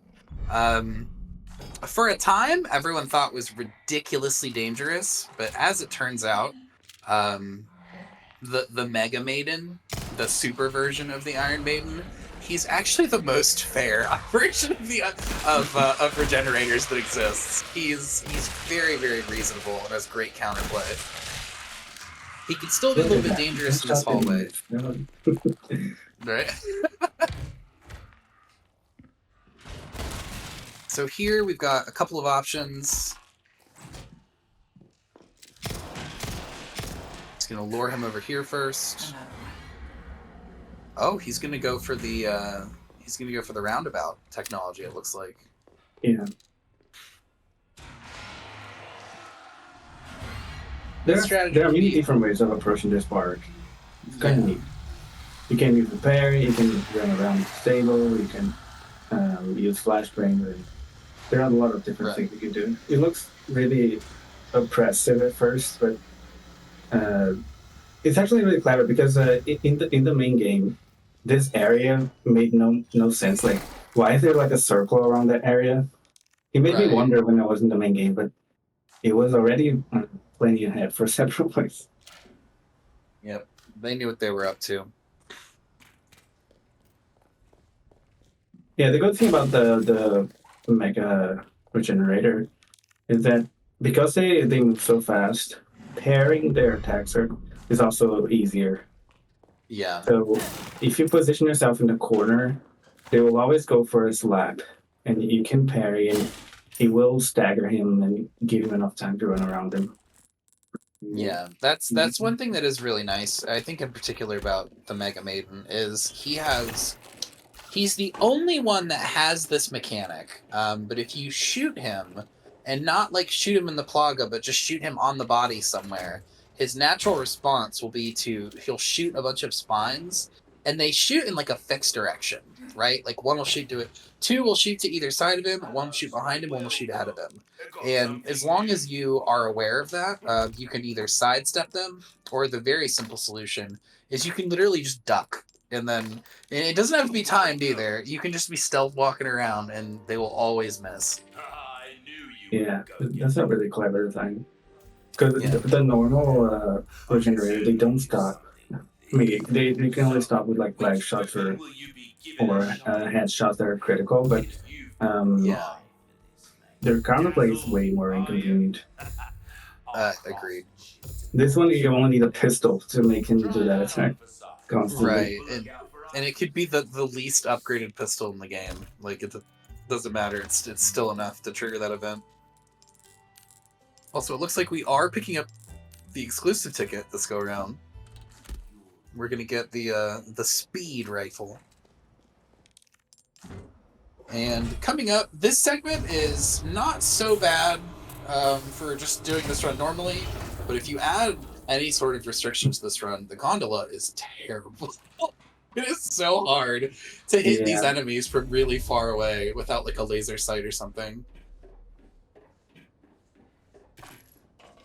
for a time, everyone thought was ridiculously dangerous, but as it turns out, the Mega Maiden, the super version of the Iron Maiden, he's actually the most fair version of the of regenerators that exists. He's very, very reasonable and has great counterplay. He can still be a little bit dangerous in this hallway. Right? So here we've got a couple of options. He's gonna lure him over here first. Oh, he's gonna go for the roundabout technology, it looks like. Yeah. There are many different ways of approaching this part. It's kind of neat. You can use the parry, you can run around stable, you can use flashbang. There are a lot of different things you can do. It looks really oppressive at first, but it's actually really clever because in the main game, this area made no sense. Like, why is there like a circle around that area? It made me wonder when I was in the main game, but it was already plenty ahead for several points. Yep, they knew what they were up to. Yeah, the good thing about the Mega Regenerator is that because they move so fast, pairing their attacks is also easier. Yeah. So if you position yourself in the corner, they will always go for a slap, and you can parry, and it will stagger him and give him enough time to run around him. Yeah, that's one thing that is really nice. I think in particular about the Mega Maiden is he's the only one that has this mechanic. But if you shoot him, and not like shoot him in the plaga, but just shoot him on the body somewhere, his natural response will be he'll shoot a bunch of spines, and they shoot in like a fixed direction, right? Like one will shoot to it, two will shoot to either side of him, one will shoot behind him, one will shoot ahead of him. And as long as you are aware of that, you can either sidestep them, or the very simple solution is you can literally just duck. And it doesn't have to be timed either. You can just be stealth walking around, and they will always miss. I knew you Yeah, would go that's a really clever thing. Because Yeah. the normal generator, they don't stop. I mean, they can only stop with like leg shots or headshots that are critical, but Yeah, their counterplay is way more inconvenient. agreed. This one, you only need a pistol to make him do that attack constantly. Right, and it could be the least upgraded pistol in the game. Like it doesn't matter. It's still enough to trigger that event. Also, it looks like we are picking up the exclusive ticket this go around. We're gonna get the speed rifle. And coming up, this segment is not so bad for just doing this run normally, but if you add any sort of restrictions to this run, the gondola is terrible. It is so hard to hit these enemies from really far away without like a laser sight or something.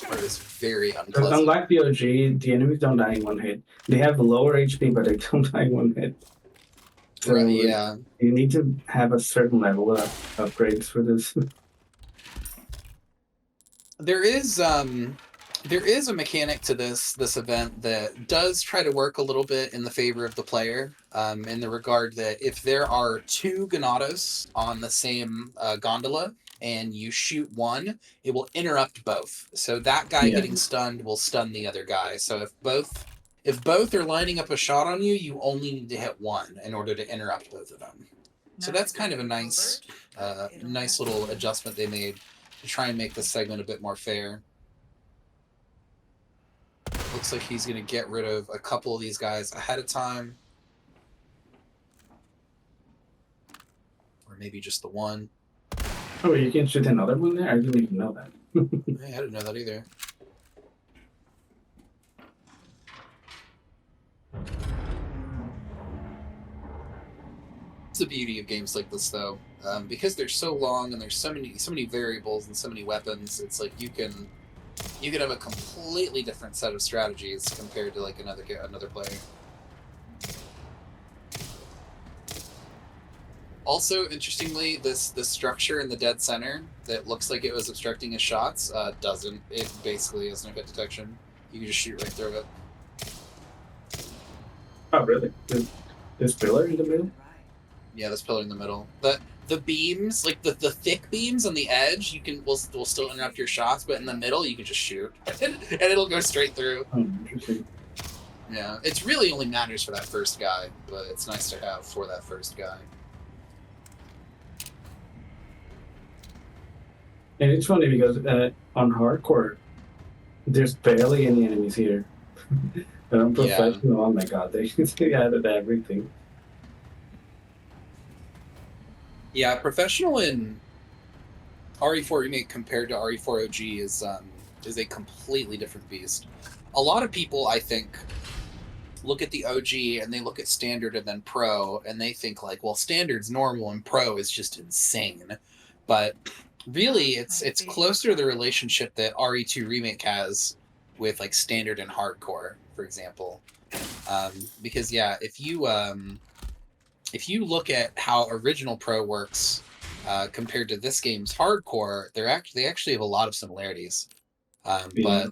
Or it is very unpleasant. Unlike the OG, the enemies don't die in one hit. They have lower HP, but they don't die in one hit. So right, yeah. You need to have a certain level of upgrades for this. There is a mechanic to this event that does try to work a little bit in the favor of the player, in the regard that if there are two Ganados on the same gondola and you shoot one, it will interrupt both. So that guy getting stunned will stun the other guy. So if both are lining up a shot on you, you only need to hit one in order to interrupt both of them. So that's kind of a nice little adjustment they made to try and make this segment a bit more fair. Looks like he's going to get rid of a couple of these guys ahead of time. Or maybe just the one. Oh, you can shoot another one there? I didn't even know that. I didn't know that either. It's the beauty of games like this, though. Because they're so long and there's so many variables and so many weapons, it's like you can have a completely different set of strategies compared to like another player. Also, interestingly, this structure in the dead center that looks like it was obstructing his shots doesn't. It basically has no hit detection. You can just shoot right through it. Oh, really? There's pillar in the middle? Yeah, this pillar in the middle. The beams, like the thick beams on the edge, will still interrupt your shots, but in the middle you can just shoot, and it'll go straight through. Oh, interesting. Yeah, it really only matters for that first guy, but it's nice to have for that first guy. And it's funny because on hardcore, there's barely any enemies here. But on professional, oh my god, they added everything. Yeah, professional in RE4 Remake compared to RE4 OG is a completely different beast. A lot of people, I think, look at the OG and they look at standard and then pro, and they think like, well, standard's normal and pro is just insane. But really, it's closer to the relationship that RE2 Remake has with like standard and hardcore, for example. Because yeah, if you look at how original pro works compared to this game's hardcore, they actually have a lot of similarities. But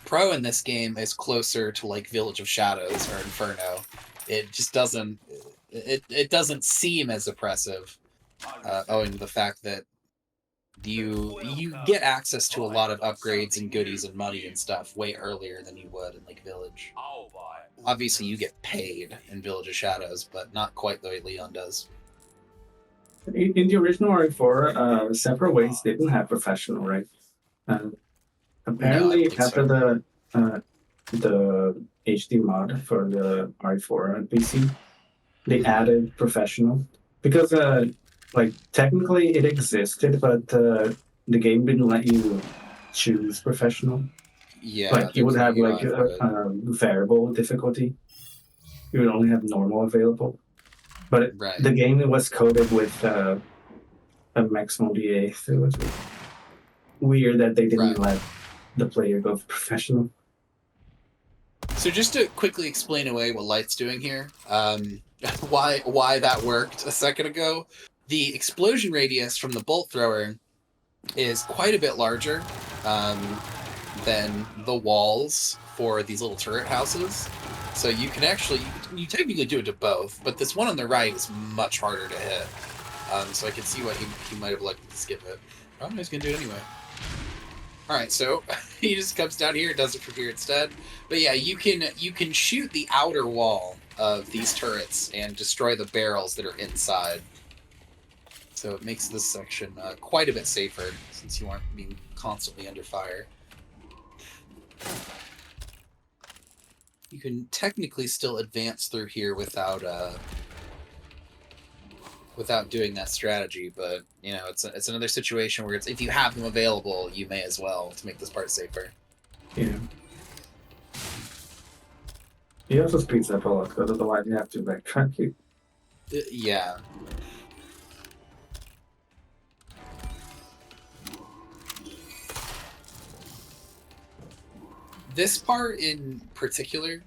pro in this game is closer to like Village of Shadows or Inferno. It just doesn't seem as oppressive, owing to the fact that you get access to a lot of upgrades and goodies and money and stuff way earlier than you would in like Village. Obviously, you get paid in Village of Shadows, but not quite the way Leon does. In the original RE4, separate ways didn't have professional, right? Apparently, think after so. the HD mod for the RE4 on PC, they added professional because like technically it existed, but the game didn't let you choose professional. Yeah, Like you would have like a variable difficulty. You would only have normal available. But right. the game was coded with a maximum DA, so it was weird that they didn't let the player go for professional. So just to quickly explain away what Light's doing here, why that worked a second ago, the explosion radius from the bolt thrower is quite a bit larger than the walls for these little turret houses. So you can actually, you technically do it to both, but this one on the right is much harder to hit. So I can see why he might have liked to skip it. Oh, he's going to do it anyway. Alright, so he just comes down here and does it from here instead. But yeah, you can shoot the outer wall of these turrets and destroy the barrels that are inside. So it makes this section quite a bit safer, since you aren't being constantly under fire. You can technically still advance through here without doing that strategy, but you know it's another situation where if you have them available, you may as well to make this part safer. Yeah. He also speeds up a lot because otherwise you have to backtrack you. Yeah. This part in particular,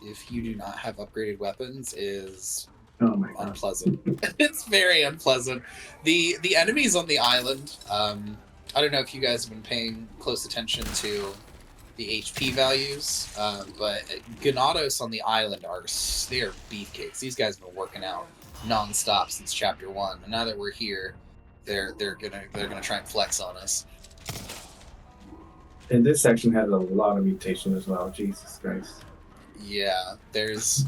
if you do not have upgraded weapons, is unpleasant. It's very unpleasant. The enemies on the island, I don't know if you guys have been paying close attention to the HP values, but Ganados on the island they're beefcakes. These guys have been working out non-stop since chapter 1, and now that we're here, they're gonna try and flex on us. And this section has a lot of mutation as well. Jesus Christ. Yeah, there's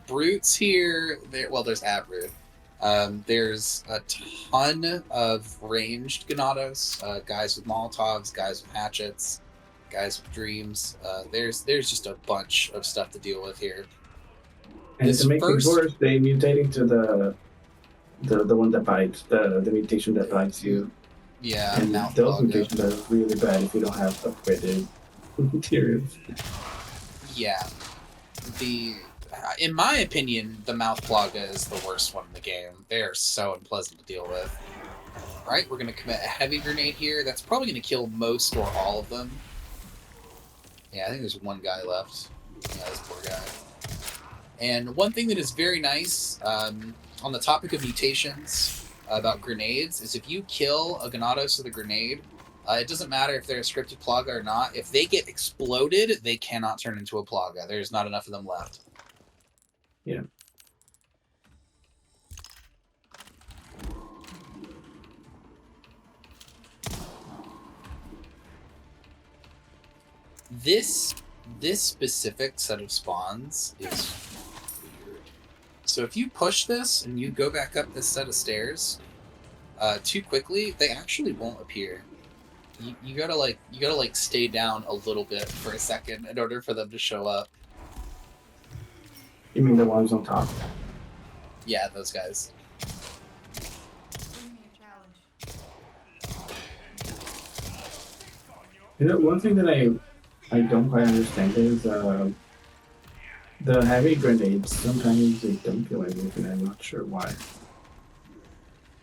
brutes here. There's Abrute. There's a ton of ranged Ganados, guys with Molotovs, guys with hatchets, guys with dreams. There's just a bunch of stuff to deal with here. And to make things worse, they mutating to the one that bites, the mutation that bites you. Yeah, and those mutations are really bad if you don't have upgraded materials. Yeah, in my opinion, the mouth plaga is the worst one in the game. They are so unpleasant to deal with. Right, we're gonna commit a heavy grenade here. That's probably gonna kill most or all of them. Yeah, I think there's one guy left. Yeah, this poor guy. And one thing that is very nice on the topic of mutations about grenades is if you kill a Ganados with a grenade, it doesn't matter if they're a scripted plaga or not. If they get exploded, they cannot turn into a plaga. There's not enough of them left. Yeah. This specific set of spawns is weird. So if you push this and you go back up this set of stairs too quickly, they actually won't appear. You gotta stay down a little bit for a second in order for them to show up. You mean the ones on top? Yeah, those guys. You know, one thing that I don't quite understand is the heavy grenades. Sometimes they don't kill anything. I'm not sure why.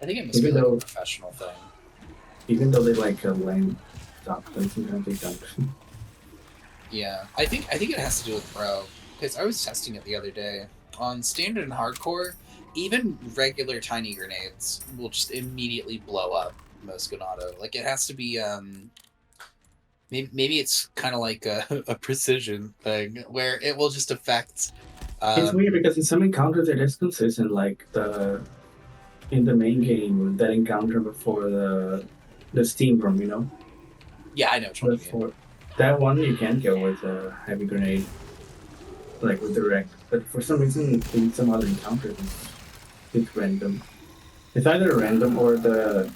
I think it must be like a professional thing. Even though they like lame stop, but sometimes they don't. Yeah, I think it has to do with pro. Because I was testing it the other day. On standard and hardcore, even regular tiny grenades will just immediately blow up most Ganado. Like, it has to be, maybe it's kind of like a precision thing, where it will just affect... It's weird, because in some encounters it is consistent, like the in the main game, that encounter before the steam room, you know? Yeah, I know which one you mean. Before that one, you can go with a heavy grenade, like with direct. But for some reason, in some other encounters, it's random. It's either random or the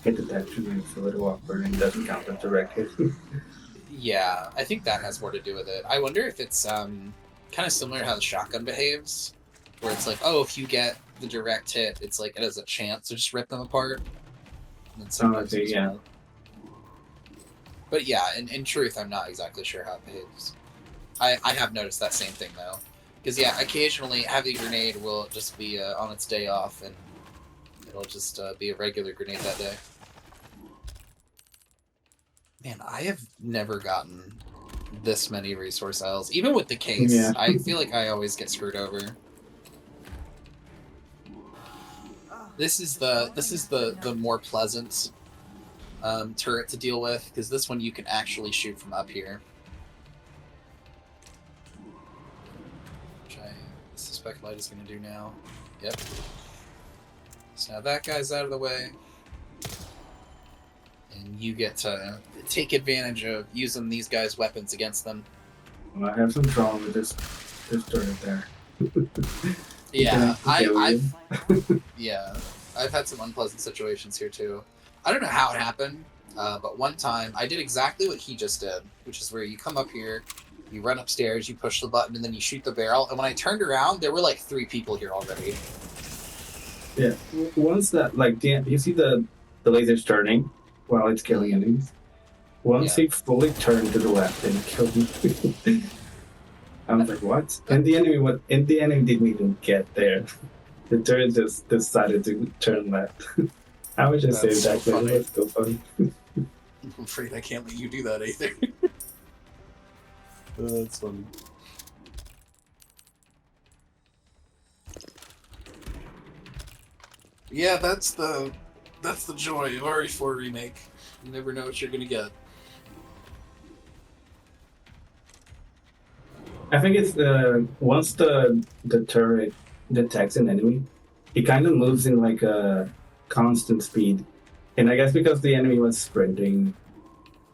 hit detection is a little awkward and doesn't count as direct hit. Yeah, I think that has more to do with it. I wonder if it's kind of similar to how the shotgun behaves, where it's like, oh, if you get the direct hit, it's like it has a chance to just rip them apart. And then sometimes Okay, it's yeah. not. But yeah, in truth, I'm not exactly sure how it behaves. I have noticed that same thing though, because yeah, occasionally heavy grenade will just be on its day off, and it'll just be a regular grenade that day. Man, I have never gotten this many resource aisles, even with the case. Yeah. I feel like I always get screwed over. This is the more pleasant turret to deal with, because this one you can actually shoot from up here, which I suspect Light is going to do now. Yep. So now that guy's out of the way, and you get to take advantage of using these guys' weapons against them. Well, I have some trouble with this turret there. Yeah, I've I've had some unpleasant situations here too. I don't know how it happened, but one time I did exactly what he just did, which is where you come up here, you run upstairs, you push the button, and then you shoot the barrel. And when I turned around, there were like 3 people here already. Yeah, once that, like, you see the laser's turning while it's killing enemies. Once he fully turned to the left and killed me, I was like, what? And the enemy didn't even get there. The turret just decided to turn left. I would just say That's so that, but it was still funny. I'm afraid I can't let you do that either. That's funny. Yeah, that's the joy of RE4 Remake. You never know what you're gonna get. I think it's once the turret detects an enemy, it kind of moves in like a constant speed. And I guess because the enemy was sprinting,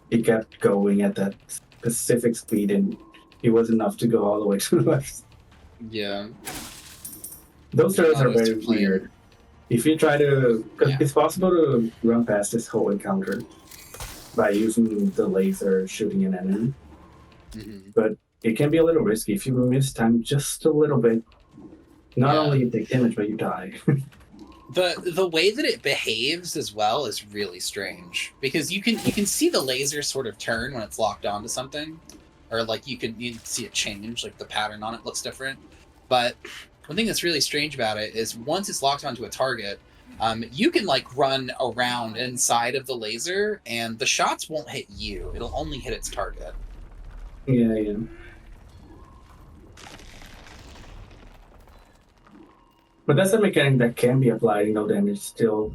it kept going at that specific speed, and it was enough to go all the way to the left. Yeah. Those turrets are Those very are playing. weird. If you try to, because Yeah. it's possible to run past this whole encounter by using the laser shooting an enemy, but it can be a little risky if you miss time just a little bit. Not only you take damage, but you die. The way that it behaves as well is really strange, because you can see the laser sort of turn when it's locked onto something, or like you can see it change, like the pattern on it looks different. But one thing that's really strange about it is once it's locked onto a target, you can like run around inside of the laser, and the shots won't hit you. It'll only hit its target. Yeah. But that's a mechanic that can be applied in no damage still.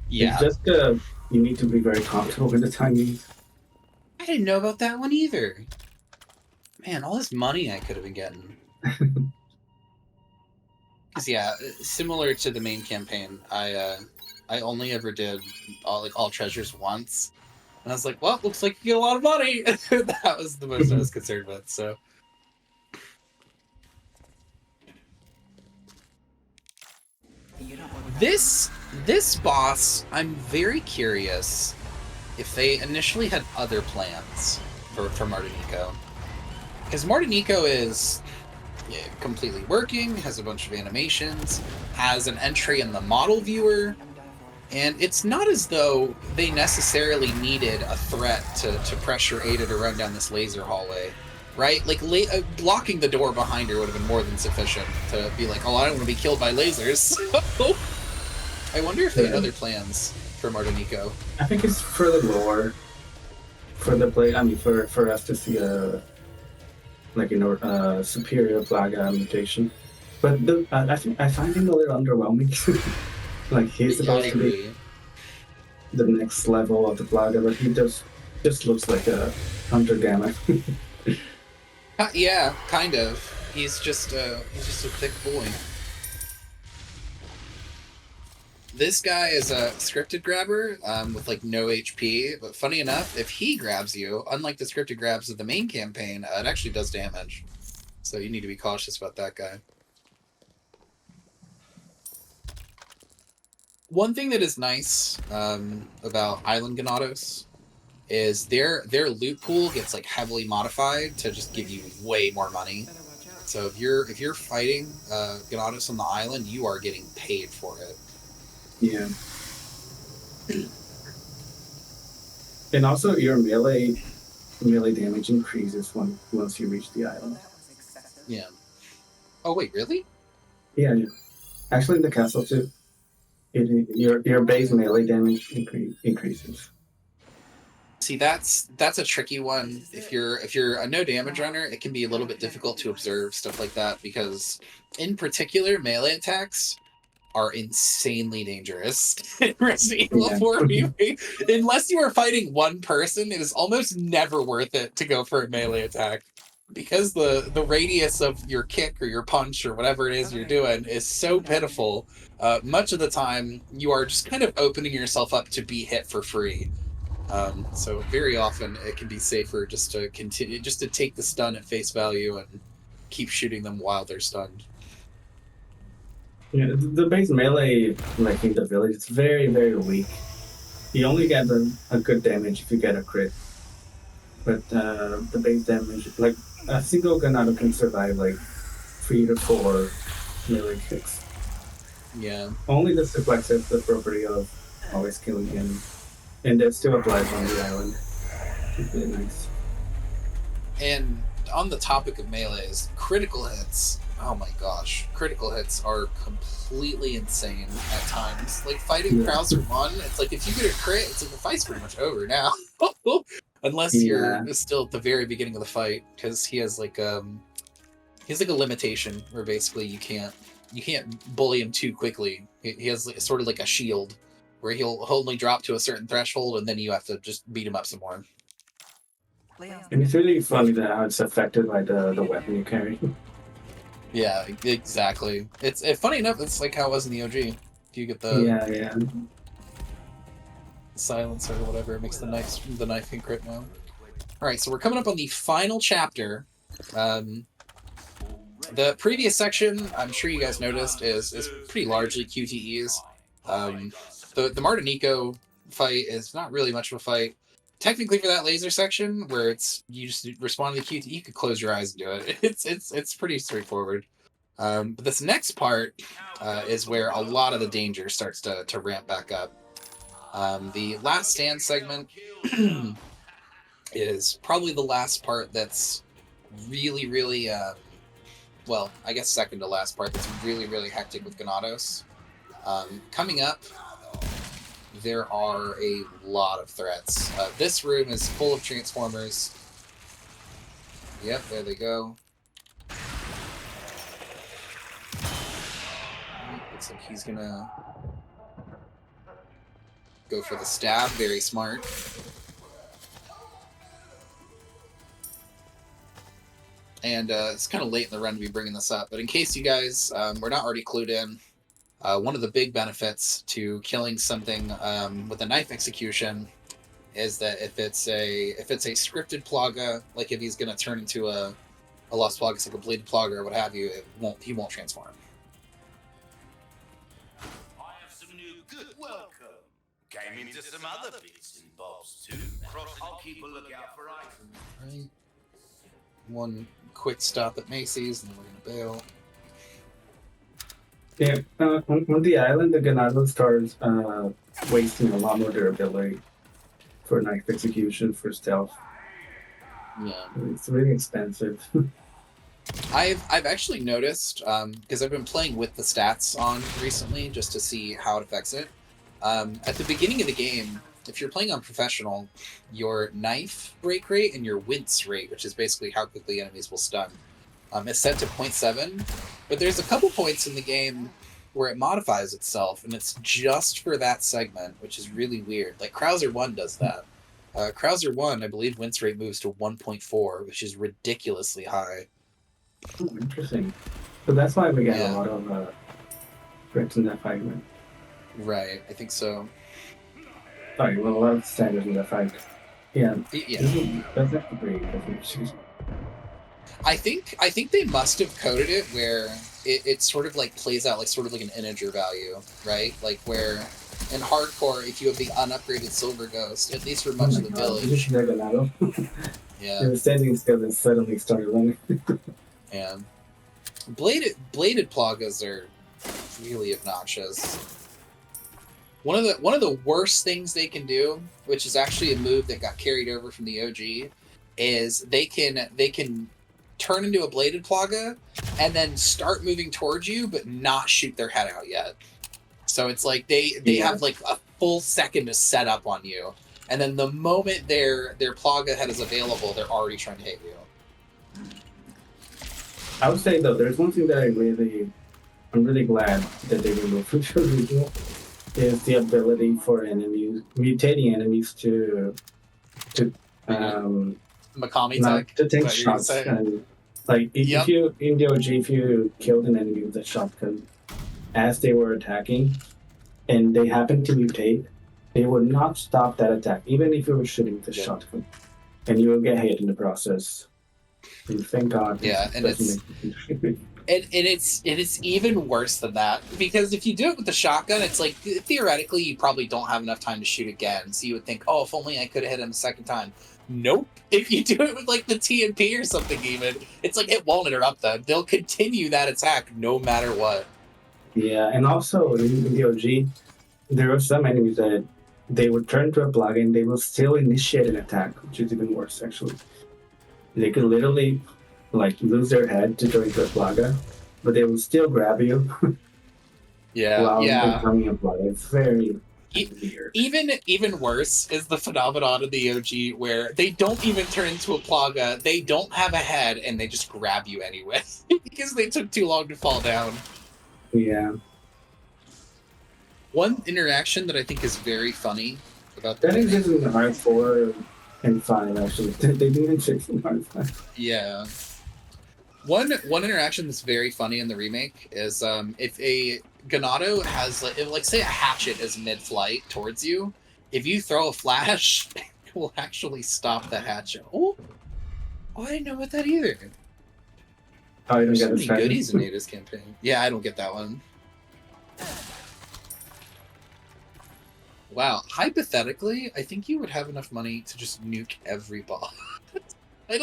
Yeah. It's just you need to be very comfortable with the timing. I didn't know about that one either. Man, all this money I could have been getting. Because yeah, similar to the main campaign, I only ever did all treasures once, and I was like, well, looks like you get a lot of money. That was the most I was concerned with. So. This boss, I'm very curious if they initially had other plans for Martinico. Because Martinico is completely working, has a bunch of animations, has an entry in the model viewer, and it's not as though they necessarily needed a threat to pressure Ada to run down this laser hallway. Right? Like, blocking the door behind her would have been more than sufficient to be like, oh, I don't want to be killed by lasers. I wonder if they had other plans for Martinico. I think it's for the lore, for the play. I mean, for us to see a superior Plaga mutation. But I find him a little underwhelming. Like he's supposed to be the next level of the Plaga, but he just looks like a Hunter Gamma. Yeah, kind of. He's just a thick boy. This guy is a scripted grabber with like no HP, but funny enough, if he grabs you, unlike the scripted grabs of the main campaign, it actually does damage. So you need to be cautious about that guy. One thing that is nice about Island Ganados is their loot pool gets like heavily modified to just give you way more money. Better watch out. So if you're fighting Ganados on the island, you are getting paid for it. Yeah. And also your melee damage increases once you reach the Well, island. that was excessive. Yeah. Oh wait, really? Yeah. Actually, in the castle too. Your base melee damage increases. See, that's a tricky one. If you're a no damage runner, it can be a little bit difficult to observe stuff like that because, in particular, melee attacks are insanely dangerous in Resident Evil 4 Remake. Unless you are fighting one person, it is almost never worth it to go for a melee attack because the radius of your kick or your punch or whatever it is you're doing is so pitiful. Much of the time, you are just kind of opening yourself up to be hit for free. So very often it can be safer just to take the stun at face value and keep shooting them while they're stunned. Yeah, the base melee, like in the village, it's very, very weak. You only get a good damage if you get a crit. But the base damage, like a single Ganado can survive like 3 to 4 melee kicks. Yeah. Only the suplex has the property of always killing him. And that still applies on the island. It's really nice. And on the topic of melees, critical hits, oh my gosh, critical hits are completely insane at times. Like fighting Krauser 1, it's like if you get a crit, it's like the fight's pretty much over now. Unless you're still at the very beginning of the fight, because he has like a limitation where basically you can't bully him too quickly. He has like, sort of like a shield where he'll only drop to a certain threshold and then you have to just beat him up some more. And it's really funny that how it's affected by the weapon you carry. Yeah, exactly. It's funny enough, it's like how it was in the OG. If you get the silencer or whatever, it makes the knife can crit now. Alright, so we're coming up on the final chapter. The previous section, I'm sure you guys noticed, is pretty largely QTEs. The Martinico fight is not really much of a fight. Technically, for that laser section, where you just respond to the QTE, you could close your eyes and do it. It's pretty straightforward. But this next part is where a lot of the danger starts to ramp back up. The last stand segment is probably the last part that's really, really, well, I guess second to last part that's really, really hectic with Ganados. Coming up, there are a lot of threats. This room is full of Transformers. Yep, there they go. Looks like he's gonna go for the stab. Very smart. And it's kind of late in the run to be bringing this up, but in case you guys were not already clued in, one of the big benefits to killing something with a knife execution is that if it's a scripted Plaga, like if he's going to turn into a Lost Plaga, a completed Plaga, or what have you, he won't transform. I have some new good welcome. Came into some other bits and bobs too. I'll keep a lookout for items. Right. One quick stop at Macy's, and then we're going to bail. Yeah, on the island, the Ganado starts wasting a lot more durability for knife execution, for stealth. Yeah. It's really expensive. I've actually noticed, because I've been playing with the stats on recently just to see how it affects it. At the beginning of the game, if you're playing on professional, your knife break rate and your wince rate, which is basically how quickly enemies will stun, is set to 0.7. But there's a couple points in the game where it modifies itself, and it's just for that segment, which is really weird. Like Krauser 1 does that. Krauser 1, I believe wince rate moves to 1.4, which is ridiculously high. Oh, interesting. So that's why we get a lot of crits in that fragment. Right, I think so. Sorry, well, a lot of staggers in that fight. Yeah, Yeah. that's not pretty different. I think they must have coded it where it sort of like plays out like sort of like an integer value, right? Like where in hardcore, if you have the unupgraded Silver Ghost, at least for much of the village, yeah, He was standing still and suddenly started running. yeah. Bladed Plagas are really obnoxious. One of the worst things they can do, which is actually a move that got carried over from the OG, is they can turn into a Bladed Plaga and then start moving towards you, but not shoot their head out yet. So it's like they have like a full second to set up on you, and then the moment their Plaga head is available, they're already trying to hit you. I would say though, there's one thing that I'm really glad that they removed from the regional is the ability for enemies, mutating enemies to Makami not tech. to take shots. And like if you in the OG, if you killed an enemy with a shotgun as they were attacking, and they happened to mutate, they would not stop that attack, even if you were shooting with a shotgun, and you will get hit in the process. And thank God. Yeah, and it's even worse than that, because if you do it with the shotgun, it's like theoretically you probably don't have enough time to shoot again. So you would think, oh, if only I could have hit him a second time. Nope. If you do it with like the TNP or something, even it's like it won't interrupt them. They'll continue that attack no matter what. Yeah, and also in the OG, there were some enemies that they would turn to a plug and they will still initiate an attack, which is even worse actually. They could literally like lose their head to join the plaga, but they will still grab you. While becoming a plaga. It's very weird. Even worse is the phenomenon of the OG where they don't even turn into a plaga. They don't have a head and they just grab you anyway because they took too long to fall down. Yeah. One interaction that I think is very funny about that exists in the Hard 4 and 5 actually. They didn't fix in Hard 5. Yeah. One interaction that's very funny in the remake is if a Ganado has like say a hatchet is mid-flight towards you, if you throw a flash, it will actually stop the hatchet. Oh, I didn't know about that either. Oh, you don't There's so get many goodies in Nada's campaign. Yeah, I don't get that one. Wow, hypothetically, I think you would have enough money to just nuke every boss. I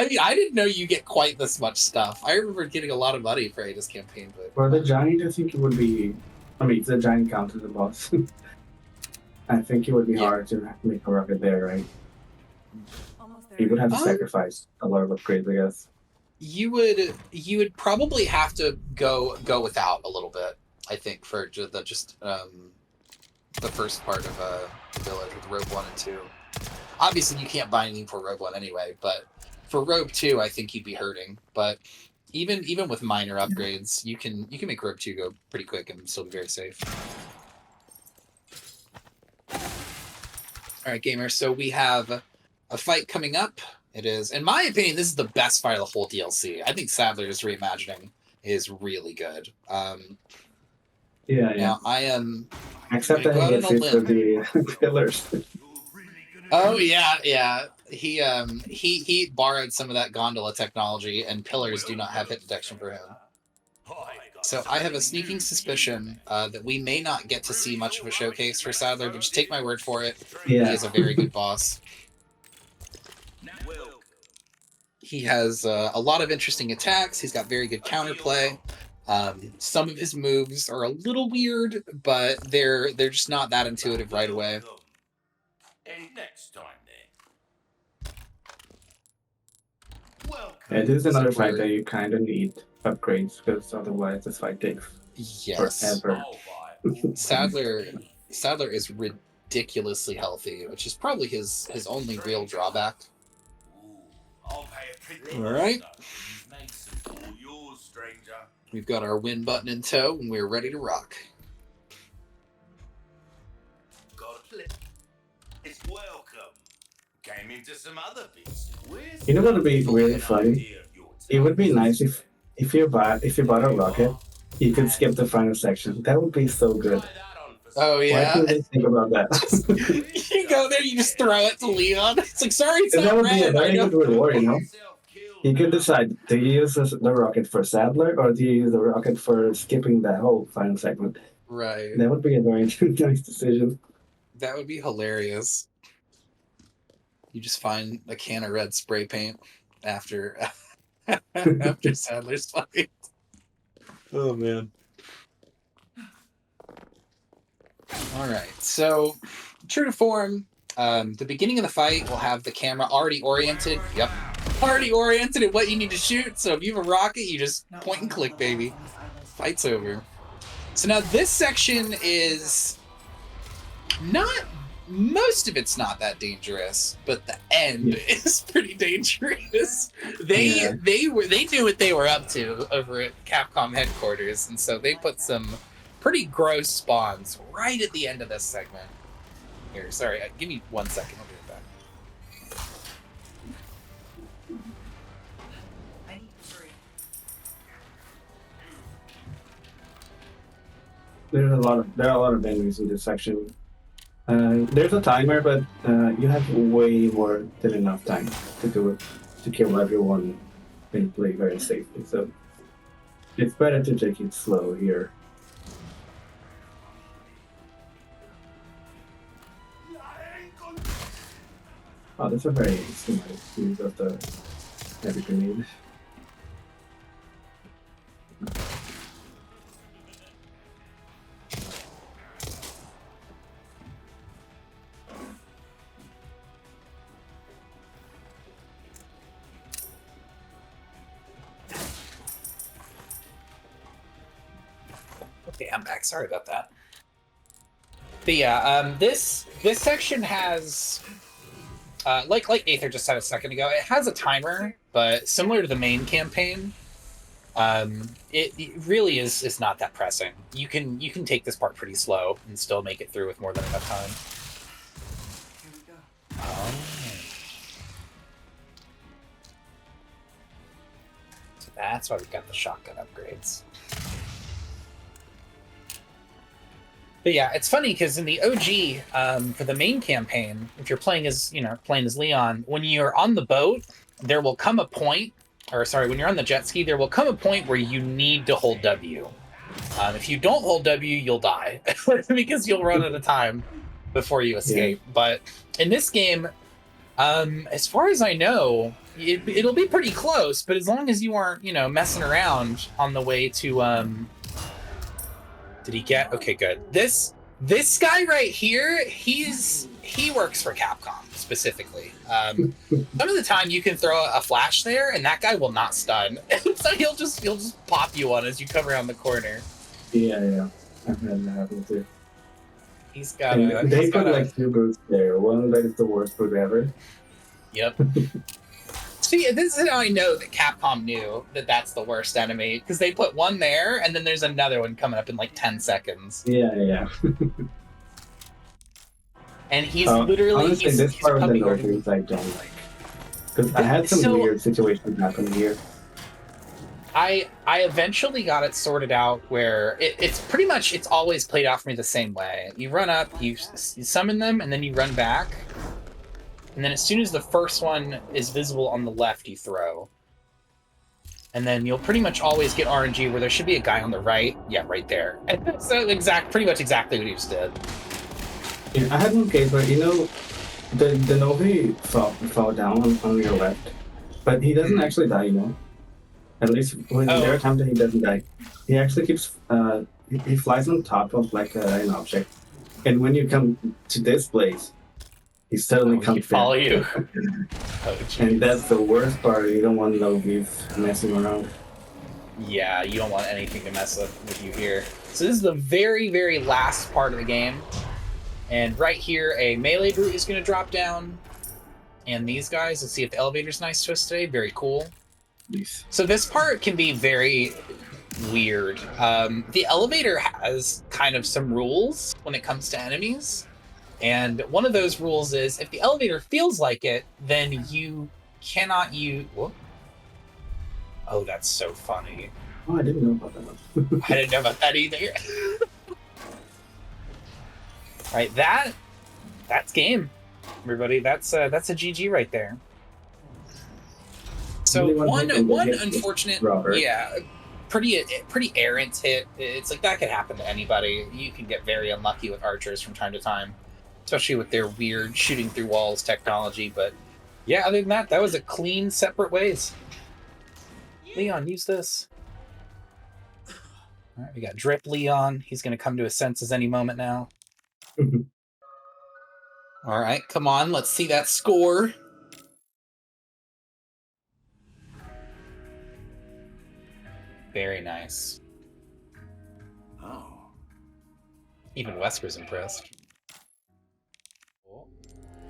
didn't know you get quite this much stuff. I remember getting a lot of money for Ada's campaign, but for the giant, I think it would be. I mean, the giant counts as a boss. I think it would be hard to make a rocket there, right? You would have to sacrifice a lot of upgrades, I guess. You would probably have to go without a little bit, I think, for the first part of the village with Rogue 1 and 2. Obviously, you can't buy anything for Rogue 1 anyway, but for Rogue 2, I think you'd be hurting. But even with minor upgrades, you can make Rogue 2 go pretty quick and still be very safe. All right, gamers. So we have a fight coming up. It is, in my opinion, this is the best fight of the whole DLC. I think Sadler's reimagining is really good. Now I am. Except that he hits it with the pillars. Oh yeah. He borrowed some of that gondola technology, and pillars do not have hit detection for him. So I have a sneaking suspicion that we may not get to see much of a showcase for Sadler, but just take my word for it. Yeah. He is a very good boss. He has a lot of interesting attacks. He's got very good counterplay. Some of his moves are a little weird, but they're just not that intuitive right away. And next time then. Yeah, this is another fight that you kind of need upgrades, because otherwise this fight takes forever. Sadler is ridiculously healthy, which is probably his only real drawback. All right. We've got our win button in tow, and we're ready to rock. It's welcome. Came into some other bits. You know what would be really funny? It would be nice if you bought a rocket, you could skip the final section. That would be so good. Oh Why yeah. couldn't they think about that? You go there, you just throw it to Leon. It's like, sorry, it's And that not would be a red. I very know. good reward, you know? He could decide, do you use the rocket for Sadler or do you use the rocket for skipping that whole final segment? Right. That would be a very nice decision. That would be hilarious. You just find a can of red spray paint after after Sadler's fight. Oh man. All right. So, true to form, the beginning of the fight will have the camera already oriented. Yep. Already oriented at what you need to shoot. So if you have a rocket, you just point and click, baby. Fight's over. So now this section is not, most of it's not that dangerous, but the end is pretty dangerous. They knew what they were up to over at Capcom headquarters, and so they put some pretty gross spawns right at the end of this segment. Here, sorry, give me 1 second. I'll be right back. I need 3. There are a lot of enemies in this section. There's a timer, but you have way more than enough time to do it, to kill everyone and play very safely. So it's better to take it slow here. Oh, that's a very schematic use of the heavy grenade. Okay, I'm back. Sorry about that. But yeah, this section has, like Aether just said a second ago, it has a timer, but similar to the main campaign, it really is not that pressing. You can take this part pretty slow and still make it through with more than enough time. Here we go. Oh. So that's why we got the shotgun upgrades. But yeah, it's funny because in the OG, for the main campaign, if you're playing as Leon, when you're on the boat, there will come a point, or sorry, when you're on the jet ski, there will come a point where you need to hold W. If you don't hold W, you'll die because you'll run out of time before you escape. Yeah. But in this game, as far as I know, it'll be pretty close. But as long as you aren't, messing around on the way to Did he get? Okay, good. This guy right here, he works for Capcom specifically. Some of the time you can throw a flash there, and that guy will not stun. So he'll just pop you one as you come around the corner. Yeah. I've had that happen too. He's got. They put like 2 boots there. One that is the worst boot ever. Yep. See, this is how I know that Capcom knew that that's the worst enemy, because they put one there, and then there's another one coming up in like 10 seconds. Yeah. And he's literally... Honestly, this part of the notes I don't like. Because I had some weird situations happen here. I eventually got it sorted out where it's pretty much, it's always played out for me the same way. You run up, you summon them, and then you run back. And then as soon as the first one is visible on the left, you throw. And then you'll pretty much always get RNG where there should be a guy on the right. Yeah, right there. And so pretty much exactly what you just did. Yeah, I had one case where, the Novi fall down on your left. But he doesn't actually die, At least when there are times that he doesn't die. He actually keeps, he flies on top of like an object. And when you come to this place, he suddenly comes follow you. And that's the worst part. You don't want Novi's messing around. Yeah, you don't want anything to mess up with you here. So this is the very, very last part of the game. And right here, a melee brute is going to drop down. And these guys, let's see if the elevator's nice to us today. Very cool. Nice. So this part can be very weird. The elevator has kind of some rules when it comes to enemies. And one of those rules is if the elevator feels like it, then you cannot use... Whoop. Oh, that's so funny. Oh, I didn't know about that one. I didn't know about that either. All right, that's game, everybody. That's a GG right there. So Only one hit will hit unfortunate, Robert. yeah, pretty errant hit. It's like that could happen to anybody. You can get very unlucky with archers from time to time, especially with their weird shooting through walls technology. But yeah, other than that, that was a clean separate ways. Leon, use this. All right, we got Drip Leon. He's going to come to his senses any moment now. All right, come on. Let's see that score. Very nice. Oh. Even Wesker's impressed.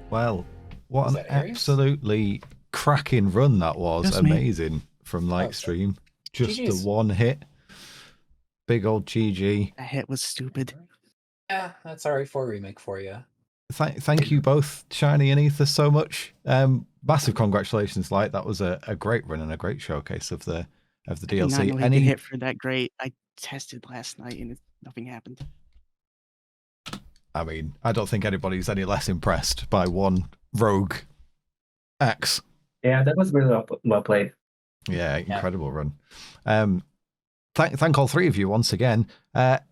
Well, what Was an that Ares? absolutely cracking run that was. Just me. Amazing from Lightstream. Just GG's. the one hit. Big old GG. That hit was stupid. Yeah, that's all right for a remake for you. Thank you both, Shiny and Ether, so much. Massive congratulations, Light. That was a great run and a great showcase of the I did not DLC. know he could hit for that great. I tested last night and nothing happened. I mean, I don't think anybody's any less impressed by one rogue axe. Yeah, that was really well played. Yeah, incredible run. Thank all three of you once again.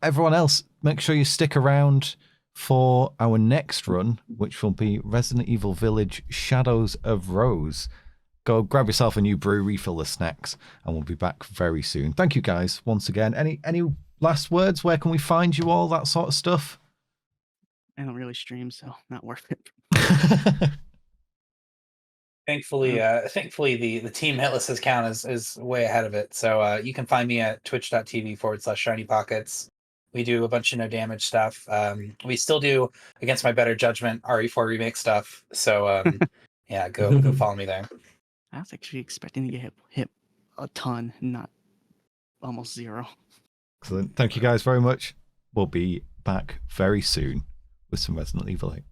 Everyone else, make sure you stick around for our next run, which will be Resident Evil Village Shadows of Rose. Go grab yourself a new brew, refill the snacks, and we'll be back very soon. Thank you guys once again. Any last words? Where can we find you all? That sort of stuff. I don't really stream, so not worth it. Thankfully, the Team Hitless account is way ahead of it. So you can find me at twitch.tv/shinypockets. We do a bunch of no damage stuff. We still do, against my better judgment, RE4 remake stuff. So yeah, go follow me there. I was actually expecting to get hit a ton, not almost zero. Excellent. Thank you guys very much. We'll be back very soon with some Resident Evil 8.